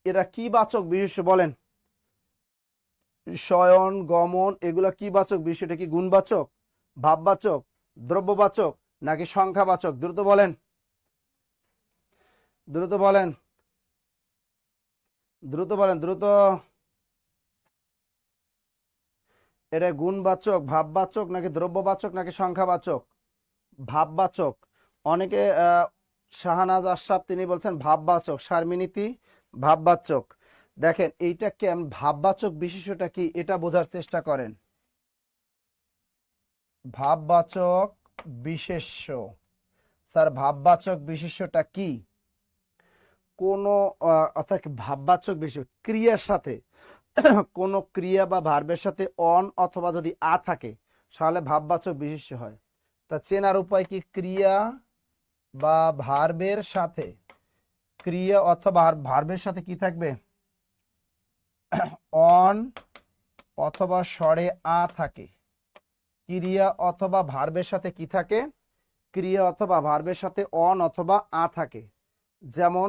এরা কি বাচক বিশেষ্য বলেন? শয়ন, গমন, এগুলা কি বাচক বিশেষ্য? এটা কি গুণবাচক, ভাববাচক, দ্রব্যবাচক নাকি সংখ্যাবাচক? দ্রুত বলেন, দ্রুত বলেন, দ্রুত বলেন, দ্রুত। এটা গুণবাচক, ভাববাচক নাকি দ্রব্যবাচক নাকি সংখ্যাবাচক? ভাববাচক। অনেকে শাহনাজ আশরাফ তিনি বলছেন ভাববাচক, শারমিনীতি ভাববাচক। দেখেন এইটা কেমন, ভাববাচক বিশেষ্যটা কি এটা বোঝার চেষ্টা করেন। ভাববাচক বিশেষ্য, স্যার ভাববাচক বিশেষ্যটা কি? কোন অর্থাৎ ভাববাচক বিশেষ্য ক্রিয়ার সাথে কোন ক্রিয়া বা ভার্বের সাথে অন অথবা যদি আ থাকে তাহলে ভাববাচক বিশেষ্য হয়। তা চেনার উপায় কি? ক্রিয়া বা ভার্বের সাথে, ক্রিয়া অথবা ভার্বের সাথে কি থাকবে? অন অথবা স্বরে আ থাকে। ক্রিয়া অথবা ভার্বের সাথে কি থাকে? ক্রিয়া অথবা ভার্বের সাথে অন অথবা আ থাকে। যেমন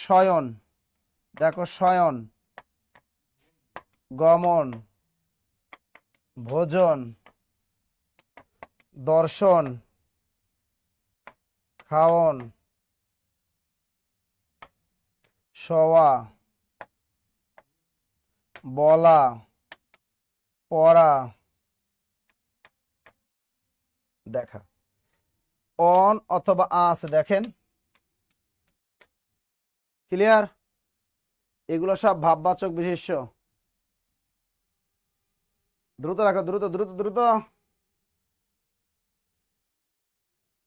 শয়ন, দেখো শয়ন, গমন, ভোজন, দর্শন, খাওন, শোয়া, বলা, পড়া, দেখা। অন অথবা আ আছে, দেখেন ক্লিয়ার? এগুলো সব ভাববাচক বিশেষ্য। দ্রুত রাখো, দ্রুত দ্রুত দ্রুত।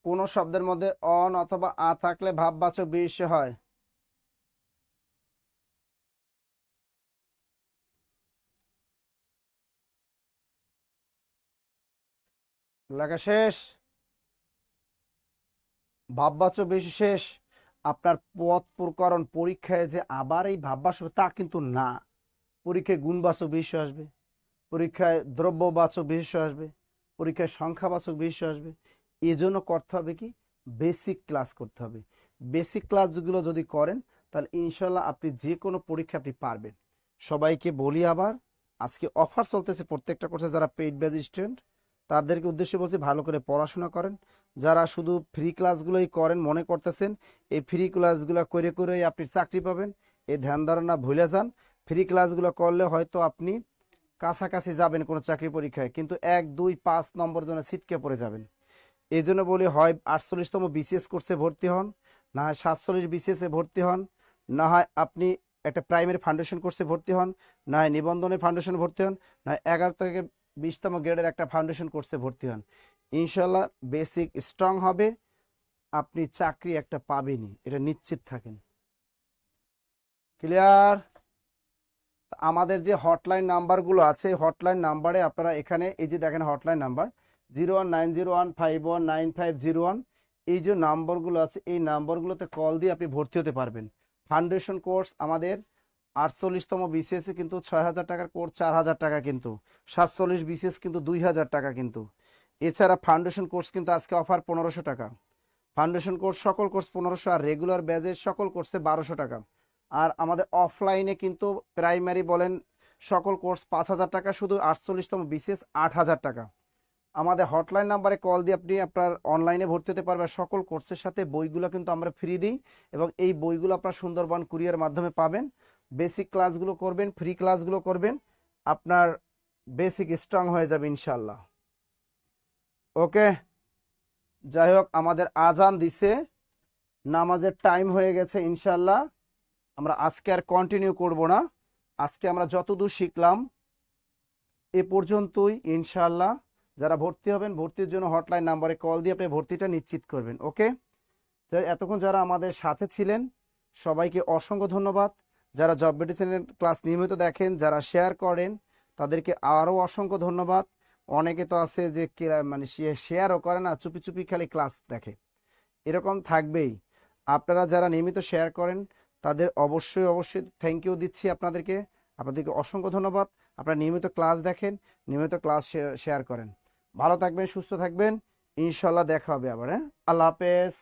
কোন শব্দের মধ্যে অন অথবা আ থাকলে ভাববাচক বিশেষ্য হয়? লেখা শেষ? ভাববাচক বিশেষ্য শেষ। আপনার পদ প্রকরণ পরীক্ষায় যে আবার এই ভাববাচক তা কিন্তু না। পরীক্ষায় গুণবাচক বিশেষ্য আসবে, পরীক্ষায় দ্রব্যবাচক বিশেষ্য আসবে, পরীক্ষায় সংখ্যাবাচক বিশেষ্য আসবে। এজন্য করতে হবে কি? বেসিক ক্লাস করতে হবে। বেসিক ক্লাসগুলো যদি করেন তাহলে ইনশাল্লাহ আপনি যে কোনো পরীক্ষা আপনি পারবেন। সবাইকে বলি আবার, আজকে অফার চলতেছে প্রত্যেকটা কোর্সে। যারা পেইড ব্যাচ স্টুডেন্ট তাদেরকে উদ্দেশ্যে বলছি ভালো করে পড়াশোনা করেন। যারা শুধু ফ্রি ক্লাসগুলোই করেন মনে করতেছেন এই ফ্রি ক্লাসগুলো করে করেই আপনি চাকরি পাবেন, এই ধ্যান ধারণা ভুলে যান। ফ্রি ক্লাসগুলো করলে হয়তো আপনি কাছাকাছি যাবেন কোনো চাকরি পরীক্ষায়, কিন্তু 1, 2, 5 নম্বর জন্য ছিটকে পড়ে যাবেন। এই জন্য বলি হয় 48তম বিসিএস কোর্সে ভর্তি হন, না হয় 47 বিসিএসে ভর্তি হন, না হয় আপনি একটা প্রাইমারি ফাউন্ডেশন কোর্সে ভর্তি হন, না হয় নিবন্ধনের ফাউন্ডেশনে ভর্তি হন, না হয় 11 থেকে 20তম গ্রেডের একটা ফাউন্ডেশন কোর্সে ভর্তি হন। ইনশাল্লাহ বেসিক স্ট্রং হবে, আপনি চাকরি একটা পাবেনই, এটা নিশ্চিত থাকেন। ক্লিয়ার? আমাদের যে হটলাইন নাম্বারগুলো আছে হটলাইন নাম্বারে আপনারা এখানে এই যে দেখেন হটলাইন নাম্বার 019015195001, এই যে নাম্বারগুলো আছে এই নাম্বারগুলোতে কল দিয়ে আপনি ভর্তি হতে পারবেন। ফাউন্ডেশন কোর্স আমাদের 48তম বিসিএস কিন্তু 6000 টাকার কোর্স 4000 টাকা, কিন্তু 47 বিসিএস কিন্তু 2000 টাকা কিন্তু। এছাড়া ফাউন্ডেশন কোর্স কিন্তু আজকে অফার 1500 টাকা। ফাউন্ডেশন কোর্স সকল কোর্স 1500, আর রেগুলার ব্যাচের সকল কোর্সে 1200 টাকা। আর আমাদের অফলাইনে কিন্তু প্রাইমারি বলেন সকল কোর্স 5000 টাকা, শুধু 48তম বিসিএস 8000 টাকা। আমাদের হটলাইন নাম্বারে কল দিয়ে আপনি আপনার অনলাইনে ভর্তি হতে পারবেন। সকল কোর্সের সাথে বইগুলো কিন্তু আমরা ফ্রি দিই, এবং এই বইগুলো আপনার সুন্দরবন কুরিয়ার মাধ্যমে পাবেন। বেসিক ক্লাসগুলো করবেন, ফ্রি ক্লাসগুলো করবেন, আপনার বেসিক স্ট্রং হয়ে যাবে ইনশাল্লাহ। ওকে, যাই হোক আমাদের আজান দিছে, নামাজের টাইম হয়ে গেছে। ইনশাল্লাহ আমরা আজকে আর কন্টিনিউ করব না। আজকে আমরা যতদূর শিখলাম এ পর্যন্তই। ইনশাল্লাহ যারা ভর্তি হবেন ভর্তির জন্য হটলাইন নাম্বারে কল দিয়ে আপনি ভর্তিটা নিশ্চিত করবেন। ওকে, এতক্ষণ যারা আমাদের সাথে ছিলেন সবাইকে অসংখ্য ধন্যবাদ। যারা জব মেডিসিনের ক্লাস নিয়মিত দেখেন, যারা শেয়ার করেন তাদেরকে আরও অসংখ্য ধন্যবাদ। অনেকে তো আছে যে মানে শেয়ারও করে না, চুপি চুপি খালি ক্লাস দেখে, এরকম থাকবেই। আপনারা যারা নিয়মিত শেয়ার করেন তাদের অবশ্যই অবশ্যই থ্যাংক ইউ দিচ্ছি আপনাদেরকে। আপনাদেরকে অসংখ্য ধন্যবাদ। আপনারা নিয়মিত ক্লাস দেখেন, নিয়মিত ক্লাস শেয়ার করেন। ভালো থাকবেন, সুস্থ থাকবেন, ইনশাল্লাহ দেখা হবে আবার। হ্যাঁ, আল্লাহ হাফেজ।